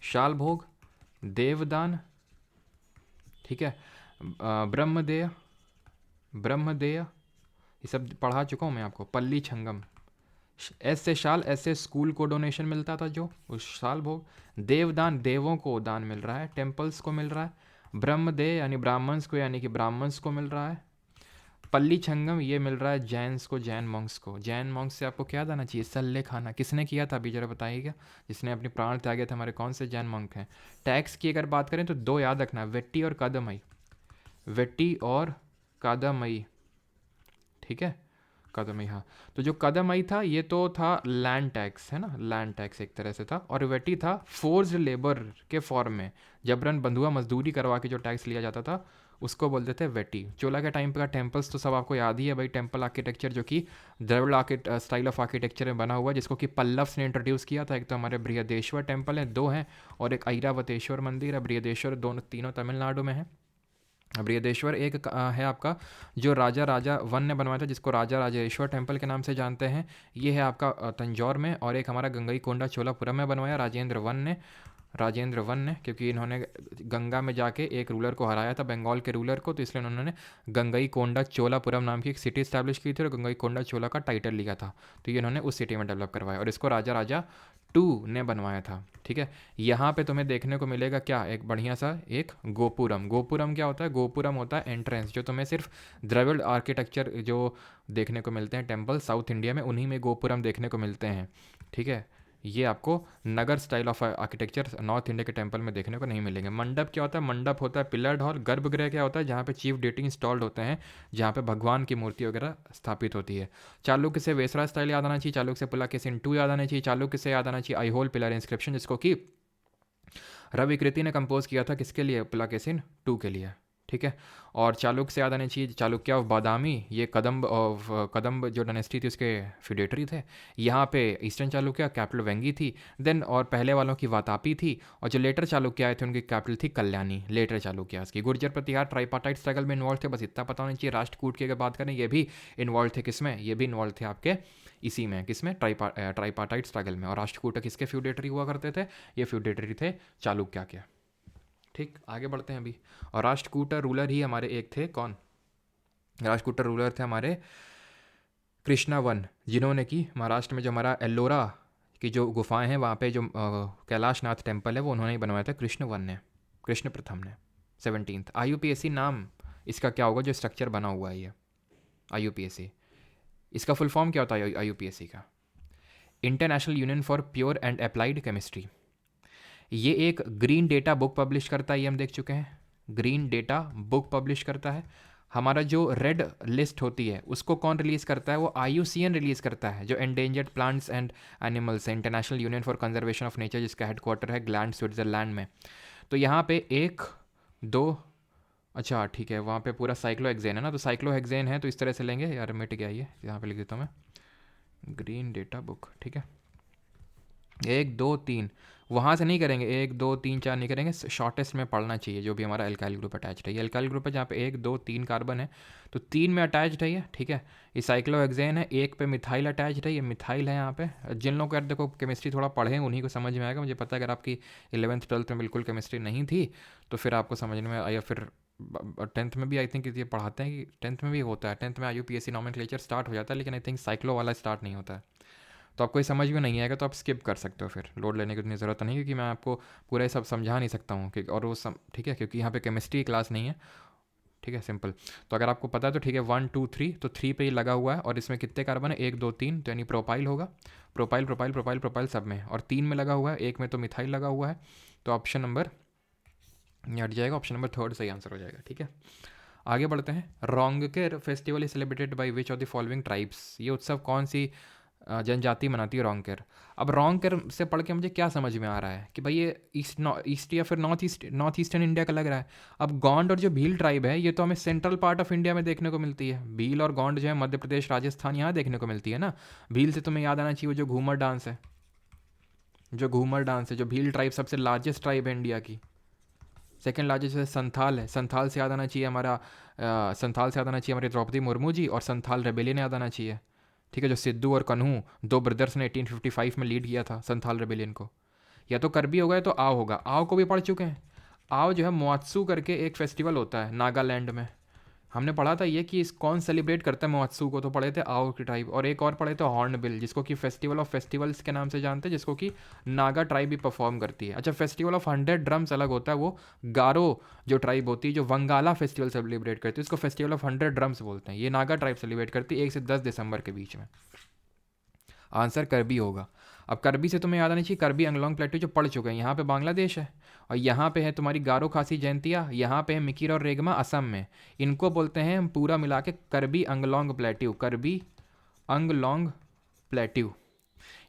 शाल भोग, देवदान, ठीक है, ब्रह्मदेय, ब्रह्मदेय, ये सब पढ़ा चुका हूँ मैं आपको। पल्ली छंगम, एस से शाल, एस से स्कूल को डोनेशन मिलता था जो, उस शाल भोग। देवदान, देवों को दान मिल रहा है, टेम्पल्स को मिल रहा है। ब्रह्मदेय यानी ब्राह्मण्स को, यानी कि ब्राह्मण्स को मिल रहा है। पल्ली छंगम ये मिल रहा है जैन्स को, जैन मॉन्क्स को। जैन मॉन्क्स से आपको क्या देना चाहिए, सल्ले खाना। किसने किया था अभी जरा बताइएगा, जिसने अपने प्राण त्यागे थे, हमारे कौन से जैन मॉन्क हैं। टैक्स की अगर बात करें तो दो याद रखना, वेट्टी और कादमई, वेट्टी और कादमई, ठीक है, कदमई। हाँ, तो जो कदमई था ये तो था लैंड टैक्स, है ना, लैंड टैक्स एक तरह से था, और वेटी था फोर्स्ड लेबर के फॉर्म में, जबरन बंधुआ मजदूरी करवा के जो टैक्स लिया जाता था उसको बोलते थे वेटी। चोला के टाइम पे का टेम्पल्स तो सब आपको याद ही है भाई, टेम्पल आर्किटेक्चर जो कि द्रविड़ स्टाइल ऑफ आर्किटेक्चर में बना हुआ है, जिसको कि पल्लव्स ने इंट्रोड्यूस किया था। एक तो हमारे बृहदेश्वर टेम्पल है, दो हैं, और एक ऐरावतेश्वर मंदिर है। बृहदेश्वर दोनों तीनों तमिलनाडु में है। बृहदेश्वर एक है आपका जो राजा राजा वन ने बनवाया था, जिसको राजा राजेश्वर टेम्पल के नाम से जानते हैं, ये है आपका तंजौर में। और एक हमारा गंगई कोंडा चोलापुरम में बनवाया राजेंद्र वन ने, राजेंद्र वन ने, क्योंकि इन्होंने गंगा में जाके एक रूलर को हराया था, बंगाल के रूलर को, तो इसलिए उन्होंने गंगई कोंडा चोलापुरम नाम की एक सिटी इस्टेब्लिश की थी और गंगई कोंडा चोला का टाइटल लिया था। तो ये इन्होंने उस सिटी में डेवलप करवाया, और इसको राजा राजा 2 ने बनवाया था, ठीक है। यहाँ पे तुम्हें देखने को मिलेगा क्या, एक बढ़िया सा एक गोपुरम। गोपुरम क्या होता है, गोपुरम होता है एंट्रेंस, जो तुम्हें सिर्फ द्रविड़ आर्किटेक्चर जो देखने को मिलते हैं टेम्पल साउथ इंडिया में, उन्हीं में गोपुरम देखने को मिलते हैं, ठीक है। ये आपको Nagara style of architecture north India के टेम्पल में देखने को नहीं मिलेंगे। मंडप क्या होता है, मंडप होता है पिलर्ड हॉल। गर्भगृह क्या होता है, जहाँ पे चीफ डेटी इंस्टॉल्ड होते हैं, जहाँ पे भगवान की मूर्ति वगैरह स्थापित होती है। चालुक्य से वेसरा स्टाइल याद आना चाहिए, चालुक्य से पुलकेशिन 2 याद आना चाहिए, चालुक्य से याद आना चाहिए आईहोल पिलर इंस्क्रिप्शन, जिसको कि रविकृति ने कंपोज किया था, किसके लिए, पुलकेशिन 2 के लिए, ठीक है। और चालुक्य से याद आने चाहिए चालुक्य ऑफ बादामी, ये कदम्ब जो डायनेस्टी थी उसके फ्यूडेटरी थे। यहाँ पे ईस्टर्न चालुक्य कैपिटल वेंगी थी, देन और पहले वालों की वातापी थी, और जो लेटर चालुक्य आए थे उनकी कैपिटल थी कल्याणी, लेटर चालुक्य की। गुर्जर प्रतिहार ट्राइपार्टाइट स्ट्रगल में इन्वॉल्व थे, बस इतना पता होना चाहिए। राष्ट्रकूट की अगर बात करें ये भी इन्वॉल्व थे, किसमें, ये भी इन्वॉल्व थे आपके इसी में, किसमें, ट्राइपार्टाइट स्ट्रगल में। और राष्ट्रकूट किसके फ्यूडेटरी हुआ करते थे, ये फ्यूडेटरी थे चालुक्य के, ठीक। आगे बढ़ते हैं अभी। और राष्ट्रकूट रूलर ही हमारे एक थे, कौन, राष्ट्रकूट रूलर थे हमारे कृष्णा वन, जिन्होंने कि महाराष्ट्र में जो हमारा एल्लोरा की जो गुफाएं हैं वहाँ पे जो कैलाशनाथ टेम्पल है वो उन्होंने ही बनवाया था, कृष्ण वन ने, कृष्ण प्रथम ने। 17th IUPAC नाम इसका क्या होगा जो स्ट्रक्चर बना हुआ है ये IUPAC, इसका फुल फॉर्म क्या होता है IUPAC का, international union for pure and applied chemistry. ये एक ग्रीन डेटा बुक पब्लिश करता है, ये हम देख चुके हैं। ग्रीन डेटा बुक पब्लिश करता है। हमारा जो रेड लिस्ट होती है उसको कौन रिलीज़ करता है? वो IUCN रिलीज़ करता है, जो एंडेंजर्ड प्लांट्स एंड एनिमल्स है, international union for conservation of nature, जिसका हेडक्वार्टर है ग्लैंड स्विट्जरलैंड में। तो यहाँ पे एक दो, अच्छा ठीक है, वहाँ पे पूरा साइक्लोहेक्सेन है ना, तो साइक्लोहेक्सेन है तो इस तरह से लेंगे यार, मिट गया ये, यहाँ पे लिख देता हूँ मैं, ग्रीन डेटा बुक, ठीक है। 1 2 3 वहाँ से नहीं करेंगे, 1 2 3 4 नहीं करेंगे, शॉर्टेस्ट में पढ़ना चाहिए जो भी हमारा एल्काइल ग्रुप अटैच्ड है। ये एल्काइल ग्रुप है जहाँ पे 1 2 3 कार्बन है, तो 3 में अटैच्ड है ये, ठीक है। ये साइक्लोहेक्सेन है, 1 पे मिथाइल अटैच्ड है, ये मिथाइल है यहाँ पे। जिन लोगों को यार देखो केमिस्ट्री थोड़ा पढ़े उन्हीं को समझ में आएगा, मुझे पता है अगर आपकी 11th 12th में बिल्कुल केमिस्ट्री नहीं थी तो फिर आपको समझने में आया। फिर 10th में भी आई थिंक ये पढ़ाते हैं कि 10th में भी होता है, 10th में IUPAC नॉमेनक्लेचर स्टार्ट हो जाता है, लेकिन आई थिंक साइक्लो वाला स्टार्ट नहीं होता है। तो आपको ये समझ में नहीं आएगा तो आप स्किप कर सकते हो, फिर लोड लेने की उतनी ज़रूरत नहीं, क्योंकि मैं आपको पूरा ये सब समझा नहीं सकता हूँ कि, और वो ठीक है, क्योंकि यहाँ पे केमिस्ट्री की क्लास नहीं है, ठीक है, सिंपल। तो अगर आपको पता है तो ठीक है, 1 2 3, तो 3 पे ही लगा हुआ है, और इसमें कितने कार्बन है? 1 2 3, तो यानी प्रोपाइल होगा, प्रोपाइल प्रोपाइल प्रोपाइल प्रोपाइल सब में, और 3 में लगा हुआ है, 1 में तो मिथाइल लगा हुआ है, तो ऑप्शन नंबर ये हट जाएगा, ऑप्शन नंबर 3 सही आंसर हो जाएगा, ठीक है। आगे बढ़ते हैं। Rongker festival is celebrated by which of the following tribes? ये उत्सव कौन सी जनजाति मनाती है रोंगकेर? अब रोंगकेर से पढ़ के मुझे क्या समझ में आ रहा है कि भाई ये ईस्ट या फिर नॉर्थ ईस्टर्न इंडिया का लग रहा है। अब गोंड और जो भील ट्राइब है ये तो हमें सेंट्रल पार्ट ऑफ इंडिया में देखने को मिलती है। भील और गोंड जो है मध्य प्रदेश राजस्थान यहाँ देखने को मिलती है ना। भील से तुम्हें याद आना चाहिए वो जो घूमर डांस है, जो घूमर डांस है। जो भील ट्राइब सबसे लार्जेस्ट ट्राइब है इंडिया की, सेकंड लार्जेस्ट है संथाल है। संथाल से याद आना चाहिए हमारा संथाल से याद आना चाहिए हमारी द्रौपदी मुर्मू जी, और संथाल रेबेलियन याद आना चाहिए, ठीक है, जो सिद्धू और कन्हू दो ब्रदर्स ने 1855 में लीड किया था संथाल रेबेलियन को। या तो करबी होगा या तो आओ होगा। आओ को भी पढ़ चुके हैं। आओ जो है मोआत्सू करके एक फेस्टिवल होता है नागालैंड में, हमने पढ़ा था ये कि इस कौन सेलिब्रेट करता है मोआत्सू को, तो पढ़े थे आओ की ट्राइब। और एक और पढ़े थे हॉर्नबिल, जिसको कि फेस्टिवल ऑफ फेस्टिवल्स के नाम से जानते हैं, जिसको कि नागा ट्राइब भी परफॉर्म करती है। अच्छा, फेस्टिवल ऑफ 100 ड्रम्स अलग होता है, वो गारो जो ट्राइब होती है जो वंगाला फेस्टिवल सेलिब्रेट करती है उसको फेस्टिवल ऑफ 100 ड्रम्स बोलते हैं। ये नागा ट्राइब सेलिब्रेट करती है 1 से 10 दिसंबर के बीच में। आंसर करबी होगा। अब करबी से तुम्हें याद आनी चाहिए करबी अंगलोंग प्लेट्यू जो पढ़ चुके हैं, यहाँ पे बांग्लादेश है, और यहाँ पे है तुम्हारी गारो खासी जयंतिया, यहाँ पे है मिकिर और रेगमा असम में। इनको बोलते हैं हम पूरा मिला के करबी अंगलोंग प्लेट्यू, करबी अंगलोंग प्लेट्यू,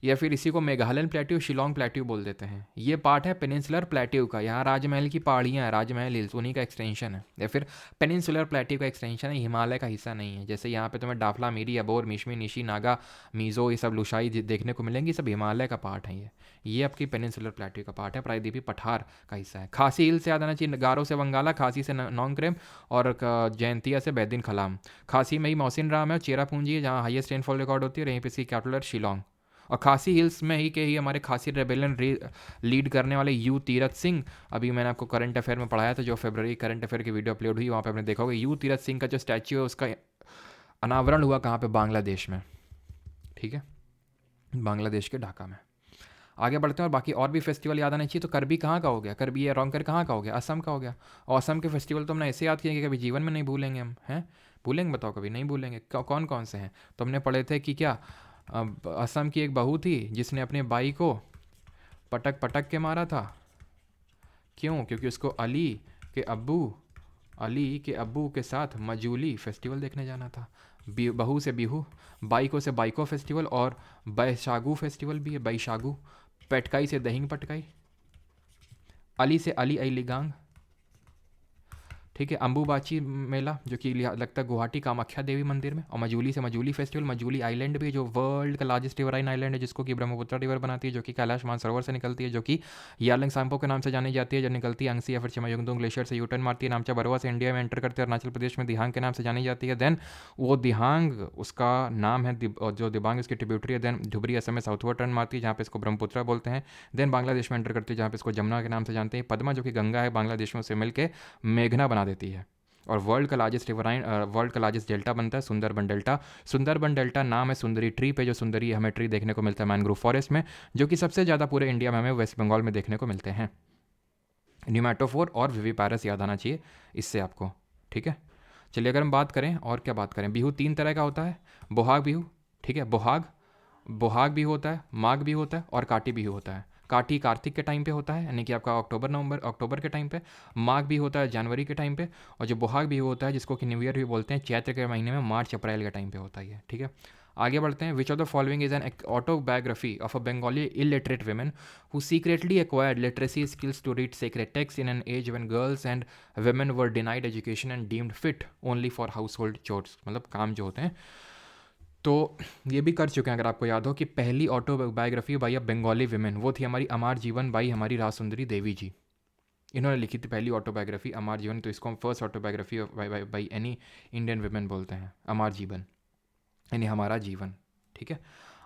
या फिर इसी को मेघालयन प्लेट्यू शिलोंग प्लेट्यू बोल देते हैं। ये पार्ट है पेनिनसुलर प्लेट्यू का, यहाँ राजमहल की पहाड़ियाँ हैं, राजमहल हिल्स, उन्हीं का एक्सटेंशन है, या फिर पेनिनसुलर प्लेट्यू का एक्सटेंशन है, हिमालय का हिस्सा नहीं है। जैसे यहाँ पे तुम्हें डाफला मीरी अबोर मिशमी निशी नागा मीज़ो ये सब लुशाई देखने को मिलेंगी, सब हिमालय का पार्ट है। ये आपकी पेनिनसुलर प्लेट्यू का पार्ट है, प्रायद्वीपी पठार का हिस्सा है। खासी हिल से याद आना चाहिए गारो से वंगाला, खासी से नोंगक्रेम, और जयंतिया से बैदिन खलाम। खासी में ही मौसिन राम है, चेरापूंजी है जहाँ हाईएस्ट रेनफॉल रिकॉर्ड होती है, और यहीं पर इसकी कैपिटल शिलोंग। और खासी हिल्स में ही के ही हमारे खासी रेबेलियन लीड करने वाले यू तीरथ सिंह, अभी मैंने आपको करंट अफेयर में पढ़ाया था, जो फरवरी करंट अफेयर की वीडियो अपलोड हुई वहाँ पे आपने देखा होगा, यू तीरथ सिंह का जो स्टैच्यू है उसका अनावरण हुआ कहाँ पे? बांग्लादेश में, ठीक है, बांग्लादेश के ढाका में। आगे बढ़ते हैं, और बाकी और भी फेस्टिवल याद आने चाहिए। तो करबी कहाँ का हो गया? करबी या रोंगकर कहाँ का हो गया? असम का हो गया। और असम के फेस्टिवल तो हमने ऐसे याद किए कि कभी जीवन में नहीं भूलेंगे हम, हैं? भूलेंगे? बताओ, कभी नहीं भूलेंगे। कौन कौन से हैं? तो हमने पढ़े थे कि क्या असम की एक बहू थी जिसने अपने भाई को पटक पटक के मारा था। क्यों? क्योंकि उसको अली के अब्बू के साथ मजूली फेस्टिवल देखने जाना था। बहू से बिहू, बाइको से बाइको फेस्टिवल, और बैशागु फेस्टिवल भी है, बैशागु। पटकाई से दहिंग पटकाई, अली से अली अलीगांग, ठीक है। अम्बुबाची मेला जो कि लगता है गुवाहाटी कामाख्या देवी मंदिर में, और मजूली से मजूली फेस्टिवल। मजूली आइलैंड भी जो वर्ल्ड का लार्जेस्ट रिवराइन आइलैंड है, जिसको कि ब्रह्मपुत्र रिवर बनाती है, जो कि कैलाश मानसरोवर से निकलती है, जो कि यालिंग सांपो के नाम से जानी जाती है, जो निकलती है अंगसी या फिर चिमायुंगदुंग ग्लेशियर से यूटर्न मारती है, नामचा बरवा से इंडिया में एंटर करते हैं, अरुणाचल प्रदेश में दिहांग के नाम से जानी जाती है। देन वो दिहांग उसका नाम है, जो दिबांग उसकी ट्रिब्यूटरी है। देन धुबरी असम में साउथवर्ड टर्न मारती है, जहाँ पे इसको ब्रह्मपुत्र बोलते हैं। देन बांग्लादेश में एंटर करती है, जहाँ पे इसको जमुना के नाम से जानते हैं। पद्मा जो कि गंगा है बांग्लादेश में, उसे मिलकर मेघना बना देती है। और वर्ल्ड का लार्जेस्ट डेल्टा बनता है सुंदरबन डेल्टा। सुंदरबन डेल्टा नाम है सुंदरी ट्री पे, जो सुंदरी हमें ट्री देखने को मिलता है मैनग्रोव फॉरेस्ट में, जो कि सबसे ज़्यादा पूरे इंडिया में हमें वेस्ट बंगाल में देखने को मिलते हैं। न्यूमेटोफोर और विविपैरस याद आना चाहिए इससे आपको, ठीक है। चलिए अगर हम बात करें और क्या बात करें, बिहू 3 तरह का होता है। बोहाग बिहू, ठीक है, बोहाग बिहू होता है, माघ बिहू होता है, और काटी बिहू होता है। काटी कार्तिक के टाइम पे होता है, यानी कि आपका अक्टूबर के टाइम पे। माघ भी होता है जनवरी के टाइम पे। और जो बोहाग भी होता है, जिसको कि न्यू ईयर भी बोलते हैं, चैत्र के महीने में, मार्च अप्रैल के टाइम पे होता है ये, ठीक है। आगे बढ़ते हैं। विच of the following is an autobiography of a Bengali illiterate women who secretly acquired literacy skills to read sacred texts in an age when girls and women were denied education and deemed fit only for household chores, मतलब काम जो होते हैं। तो ये भी कर चुके हैं, अगर आपको याद हो, कि पहली autobiography by a Bengali women वो थी हमारी अमार जीवन बाई हमारी राजसुंदरी देवी जी। इन्होंने लिखी थी पहली ऑटोबायोग्राफी अमार जीवन, तो इसको हम first autobiography by any Indian women बोलते हैं, अमार जीवन यानी हमारा जीवन, ठीक है।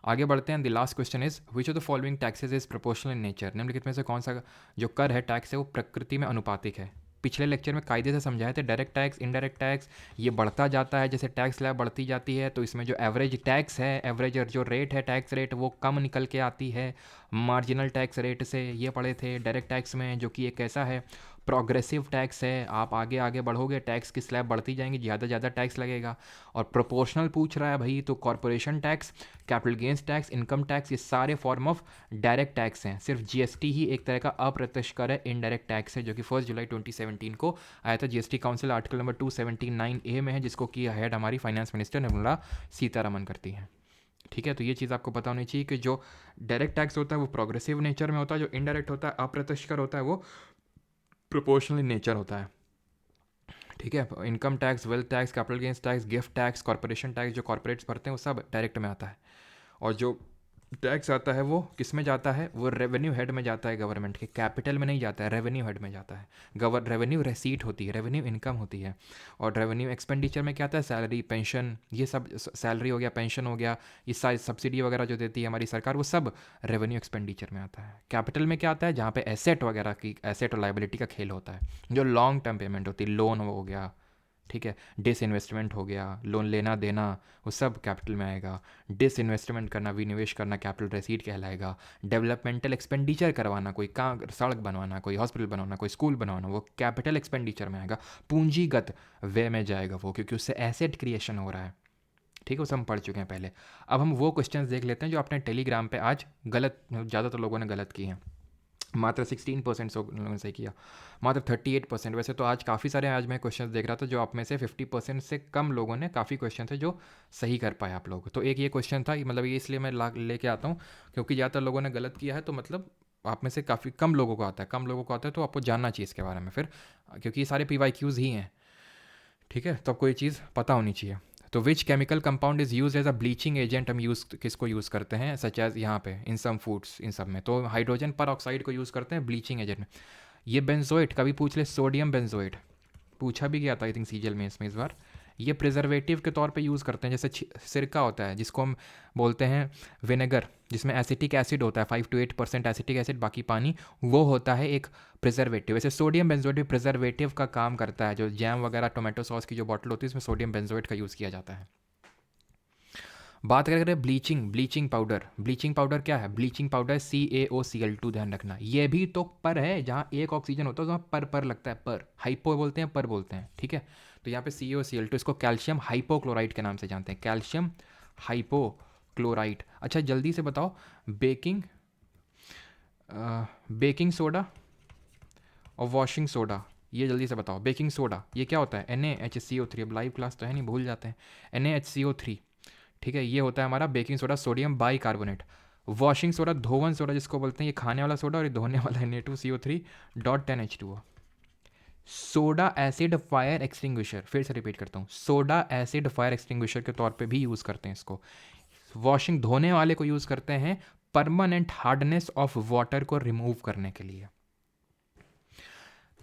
आगे बढ़ते हैं। The last question is which of the following taxes is proportional in nature, निम्नलिखित में से कौन सा जो कर है, टैक्स है, वो प्रकृति में अनुपातिक है। पिछले लेक्चर में कायदे से समझाए थे, डायरेक्ट टैक्स, इनडायरेक्ट टैक्स, ये बढ़ता जाता है जैसे टैक्स स्लैब बढ़ती जाती है, तो इसमें जो एवरेज टैक्स है, एवरेज जो रेट है टैक्स रेट, वो कम निकल के आती है मार्जिनल टैक्स रेट से, ये पढ़े थे। डायरेक्ट टैक्स में जो कि एक ऐसा है प्रोग्रेसिव टैक्स है, आप आगे आगे बढ़ोगे टैक्स की स्लैब बढ़ती जाएंगी, ज़्यादा ज़्यादा टैक्स लगेगा। और प्रोपोर्शनल पूछ रहा है भाई, तो corporation tax, capital gains tax, income tax, ये सारे फॉर्म ऑफ डायरेक्ट टैक्स हैं। सिर्फ जीएसटी ही एक तरह का अप्रत्यक्ष कर है, इनडायरेक्ट टैक्स है, जो कि 1 जुलाई 2017 को आया था। GST council article number 279A में है, जिसको की हेड हमारी फाइनेंस मिनिस्टर निर्मला सीतारमन करती हैं, ठीक है। तो ये चीज़ आपको पता होनी चाहिए कि जो डायरेक्ट टैक्स होता है वो प्रोग्रेसिव नेचर में होता है, जो इनडायरेक्ट होता है अप्रत्यक्ष कर होता है वो प्रोपोर्शनल नेचर होता है, ठीक है। Income tax, wealth tax, capital gains tax, gift tax, corporation tax जो कॉर्पोरेट्स भरते हैं वो सब डायरेक्ट में आता है। और जो टैक्स आता है वो किस में जाता है, वो रेवेन्यू हेड में जाता है गवर्नमेंट के, कैपिटल में नहीं जाता है, रेवेन्यू हेड में जाता है। रेवेन्यू रेसीट होती है, रेवेन्यू इनकम होती है। और रेवेन्यू एक्सपेंडिचर में क्या आता है, सैलरी, पेंशन, ये सब, सैलरी हो गया, पेंशन हो गया, ये सारी सब्सिडी वगैरह जो देती है हमारी सरकार, वो सब रेवेन्यू एक्सपेंडिचर में आता है। कैपिटल में क्या आता है, जहाँ पे एसेट वगैरह की, एसेट और लाइबिलिटी का खेल होता है, जो लॉन्ग टर्म पेमेंट होती है, लोन हो गया, ठीक है, डिसइन्वेस्टमेंट हो गया, लोन लेना देना, वो सब कैपिटल में आएगा। डिसइन्वेस्टमेंट करना, विनिवेश करना, कैपिटल रेसीट कहलाएगा। डेवलपमेंटल एक्सपेंडिचर करवाना, कोई काम, सड़क बनवाना, कोई हॉस्पिटल बनवाना, कोई स्कूल बनवाना, वो कैपिटल एक्सपेंडिचर में आएगा। पूंजीगत व्यय में जाएगा वो, क्योंकि उससे एसेट क्रिएशन हो रहा है, ठीक है, उसे हम पढ़ चुके हैं पहले। अब हम वो क्वेश्चंस देख लेते हैं जो अपने टेलीग्राम पे आज गलत, ज़्यादातर लोगों ने गलत किए हैं। मात्र 16% लोगों ने सही किया, मात्र 38%। वैसे तो आज काफ़ी सारे, आज मैं क्वेश्चन देख रहा था जो आप में से 50% से कम लोगों ने, काफ़ी क्वेश्चन थे जो सही कर पाए आप लोग। तो एक ये क्वेश्चन था, मतलब ये इसलिए मैं लेके आता हूँ क्योंकि ज़्यादातर लोगों ने गलत किया है, तो मतलब आप में से काफ़ी कम लोगों को आता है, कम लोगों को आता है, तो आपको जानना चाहिए इसके बारे में फिर, क्योंकि ये सारे PYQs ही हैं, ठीक है। तो आपको ये चीज़ पता होनी चाहिए। तो which chemical compound is used as a bleaching agent, हम यूज़ किसको यूज़ करते हैं, सच एज यहाँ पे इन सम फूड्स, इन सब में तो हाइड्रोजन पर ऑक्साइड को यूज़ करते हैं ब्लीचिंग एजेंट में। ये बेंजोइट, कभी पूछ ले, सोडियम बेंजोइट पूछा भी गया था आई थिंक सीजीएल में इसमें इस बार। ये प्रिजर्वेटिव के तौर पे यूज़ करते हैं, जैसे सिरका होता है जिसको हम बोलते हैं विनेगर, जिसमें एसिटिक एसिड होता है 5 to 8% एसिटिक एसिड, बाकी पानी, वो होता है एक प्रिजर्वेटिव। वैसे सोडियम बेंजोएट भी प्रिजर्वेटिव का काम करता है, जो जैम वगैरह टोमेटो सॉस की जो बॉटल होती है उसमें सोडियम बेंजोएट का यूज़ किया जाता है। बात करें ब्लीचिंग, ब्लीचिंग पाउडर क्या है, ब्लीचिंग पाउडर CaOCl2, ध्यान रखना। ये भी तो पर है, जहाँ एक ऑक्सीजन होता है वहाँ पर लगता है, पर हाइपो बोलते हैं, पर बोलते हैं, ठीक है। तो यहाँ पे CaOCl2, इसको कैल्शियम हाइपोक्लोराइड के नाम से जानते हैं, कैल्शियम हाइपोक्लोराइड। अच्छा जल्दी से बताओ, बेकिंग सोडा और वॉशिंग सोडा, ये जल्दी से बताओ। बेकिंग सोडा ये क्या होता है, NaHCO3, अब लाइव क्लास तो है नहीं, भूल जाते हैं, NaHCO3, ठीक है, ये होता है हमारा baking soda, sodium bicarbonate. Washing soda, धोवन सोडा जिसको बोलते हैं, ये खाने वाला सोडा, और ये धोने वाला Na2CO3.10H2O। Soda acid fire extinguisher, फिर से रिपीट करता हूँ, सोडा एसिड फायर एक्सटिंग्विशर के तौर पे भी यूज़ करते हैं इसको। वॉशिंग, धोने वाले को यूज़ करते हैं परमानेंट हार्डनेस ऑफ वाटर को रिमूव करने के लिए।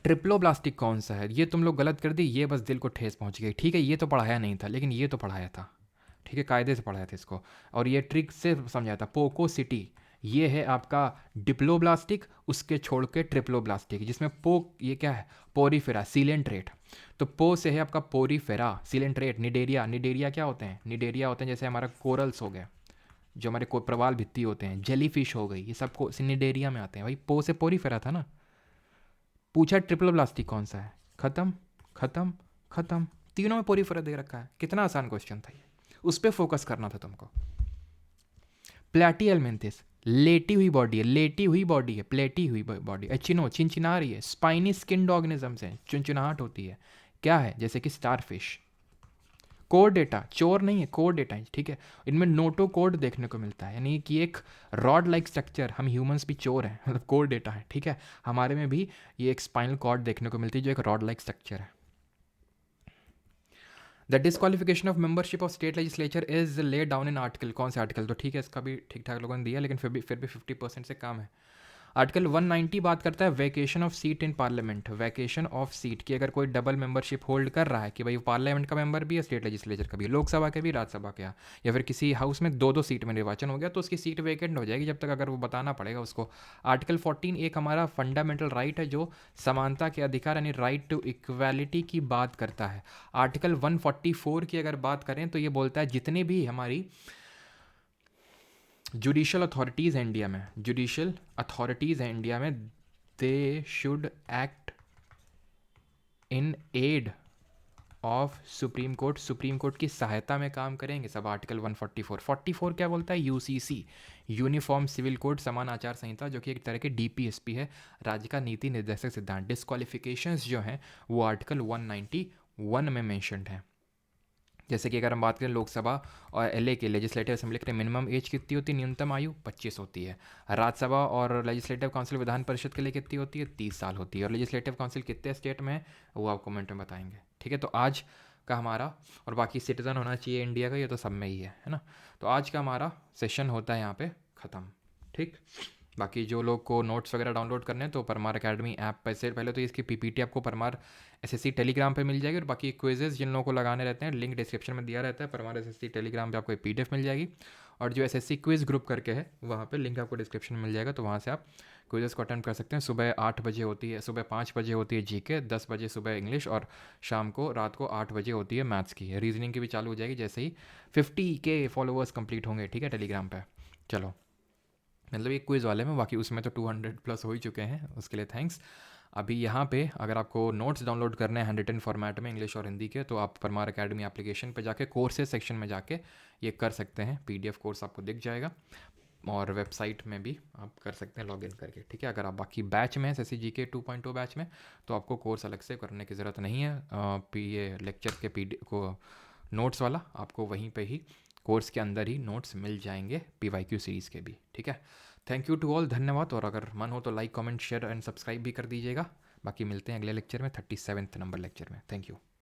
ट्रिप्लोब्लास्टिक कौन सा है, ये तुम लोग गलत कर दी, ये बस दिल को ठेस पहुंच गई, ठीक है। ये तो पढ़ाया नहीं था, लेकिन ये तो पढ़ाया था, ठीक है, कायदे से पढ़ाया था इसको, और ये ट्रिक से समझाया था। पोकोसिटी, ये है आपका डिप्लोब्लास्टिक, उसके छोड़ के ट्रिप्लोब्लास्टिक, जिसमें ये क्या है, पोरीफेरा, सीलेंट्रेट। तो पो से है आपका पोरीफेरा, सीलेंट्रेट, निडेरिया क्या होते हैं, निडेरिया होते हैं जैसे हमारा कोरल्स हो गए, जो हमारे प्रवाल भित्ति होते हैं, जेलीफिश हो गई, ये सबको निडेरिया में आते हैं भाई। पो से पोरीफेरा था ना। पूछा ट्रिप्लोब्लास्टिक कौन सा है, खत्म खत्म खत्म, तीनों में पोरीफेरा दे रखा है। कितना आसान क्वेश्चन था ये, उस पर फोकस करना था तुमको। प्लैटिहेल्मिंथिस, लेटी हुई बॉडी है, लेटी हुई बॉडी है, प्लेटी हुई बॉडी। एचिनो, चिनचिना रही है। स्पाइनी स्किन्ड ऑर्गेनिजम्स हैं, चिनचिनाहट होती है। क्या है? जैसे कि स्टारफिश। कोर डेटा, चोर नहीं है, कोर डेटा है, ठीक है। इनमें नोटो कोड देखने को मिलता है, यानी कि एक रॉड लाइक स्ट्रक्चर। हम ह्यूमंस भी चोर हैं, मतलब कोर डेटा है, ठीक है। हमारे में भी ये एक स्पाइनल कॉर्ड देखने को मिलती है जो एक रॉड लाइक स्ट्रक्चर है। The disqualification of membership of state legislature is lay down in article. कौन से आर्टिकल? तो ठीक है, इसका भी ठीक ठाक लोगों ने दिया, लेकिन फिर भी 50% से कम है। आर्टिकल 190 बात करता है vacation of seat in parliament. Vacation of seat की अगर कोई डबल मेंबरशिप होल्ड कर रहा है कि भाई पार्लियामेंट का मेंबर भी है, स्टेट लेजिस्लेचर का भी, लोकसभा के भी, राज्यसभा के, या फिर किसी हाउस में दो दो सीट में निर्वाचन हो गया, तो उसकी सीट वेकेंट हो जाएगी जब तक अगर वो बताना पड़ेगा उसको। आर्टिकल 14 एक हमारा फंडामेंटल राइट है जो समानता के अधिकार यानी राइट टू इक्वालिटी की बात करता है। आर्टिकल 144 की अगर बात करें तो ये बोलता है जितने भी हमारी जुडिशल अथॉरिटीज़ हैं इंडिया में, जुडिशल अथॉरिटीज़ हैं इंडिया में, they should act in aid of supreme court. Supreme court की सहायता में काम करेंगे सब। आर्टिकल 144 44 क्या बोलता है? यूसीसी, यूनिफॉर्म सिविल कोड, समान आचार संहिता, जो कि एक तरह के डीपीएसपी है, राज्य का नीति निर्देशक सिद्धांत। डिस्क्वालिफिकेशंस जो हैं वो आर्टिकल 191 में मैंशनड है। जैसे कि अगर हम बात करें लोकसभा और एलए के लेजिस्लेटिव असेंबली के लिए मिनिमम एज कितनी होती है? न्यूनतम आयु 25 होती है। राज्यसभा और लेजिस्लेटिव काउंसिल विधान परिषद के लिए कितनी होती है? 30 साल होती है। और लेजिस्लेटिव काउंसिल कितने स्टेट में है वो आप कमेंट में बताएंगे, ठीक है। तो आज का हमारा, और बाकी सिटीज़न होना चाहिए इंडिया का, ये तो सब में ही है ना। तो आज का हमारा सेशन होता है यहाँ पे ख़त्म, ठीक। बाकी जो लोग को नोट्स वगैरह डाउनलोड करने हैं तो परमार अकेडमी ऐप पर से पहले तो इसकी पीपीटी आपको परमार एसएससी टेलीग्राम पे मिल जाएगी, और बाकी क्विजेज जिन लोगों को लगाने रहते हैं लिंक डिस्क्रिप्शन में दिया रहता है। परमार एसएससी टेलीग्राम पे आपको एक पीडीएफ मिल जाएगी, और जो एसएससी क्विज ग्रुप करके है वहाँ पे लिंक आपको डिस्क्रिप्शन में मिल जाएगा, तो वहाँ से आप क्विजेस को अटेंड कर सकते हैं। सुबह 8 बजे होती है, सुबह 5 बजे होती है जीके, 10 बजे सुबह इंग्लिश, और शाम को रात को 8 बजे होती है मैथ्स की। रीजनिंग की भी चालू हो जाएगी जैसे ही 50K फॉलोअर्स कंप्लीट होंगे, ठीक है, टेलीग्राम पर। चलो, मतलब एक क्विज़ वाले में, बाकी उसमें तो 200 प्लस हो ही चुके हैं, उसके लिए थैंक्स। अभी यहाँ पे अगर आपको नोट्स डाउनलोड करने हैं हैंड रिटन फॉर्मेट में इंग्लिश और हिंदी के, तो आप परमार अकेडमी एप्लीकेशन पे जाके कोर्सेज सेक्शन में जाके ये कर सकते हैं। पीडीएफ कोर्स आपको दिख जाएगा, और वेबसाइट में भी आप कर सकते हैं लॉगिन करके, ठीक है। अगर आप बाकी बैच में एसएससी जीके 2.0 बैच में, तो आपको कोर्स अलग से करने की ज़रूरत नहीं है। ये लेक्चर के पीडी को नोट्स वाला आपको वहीं पे ही कोर्स के अंदर ही नोट्स मिल जाएंगे, पीवाईक्यू सीरीज़ के भी, ठीक है। थैंक यू टू ऑल, धन्यवाद। और अगर मन हो तो like, comment, share and subscribe भी कर दीजिएगा। बाकी मिलते हैं अगले लेक्चर में, 37 नंबर लेक्चर में। Thank you.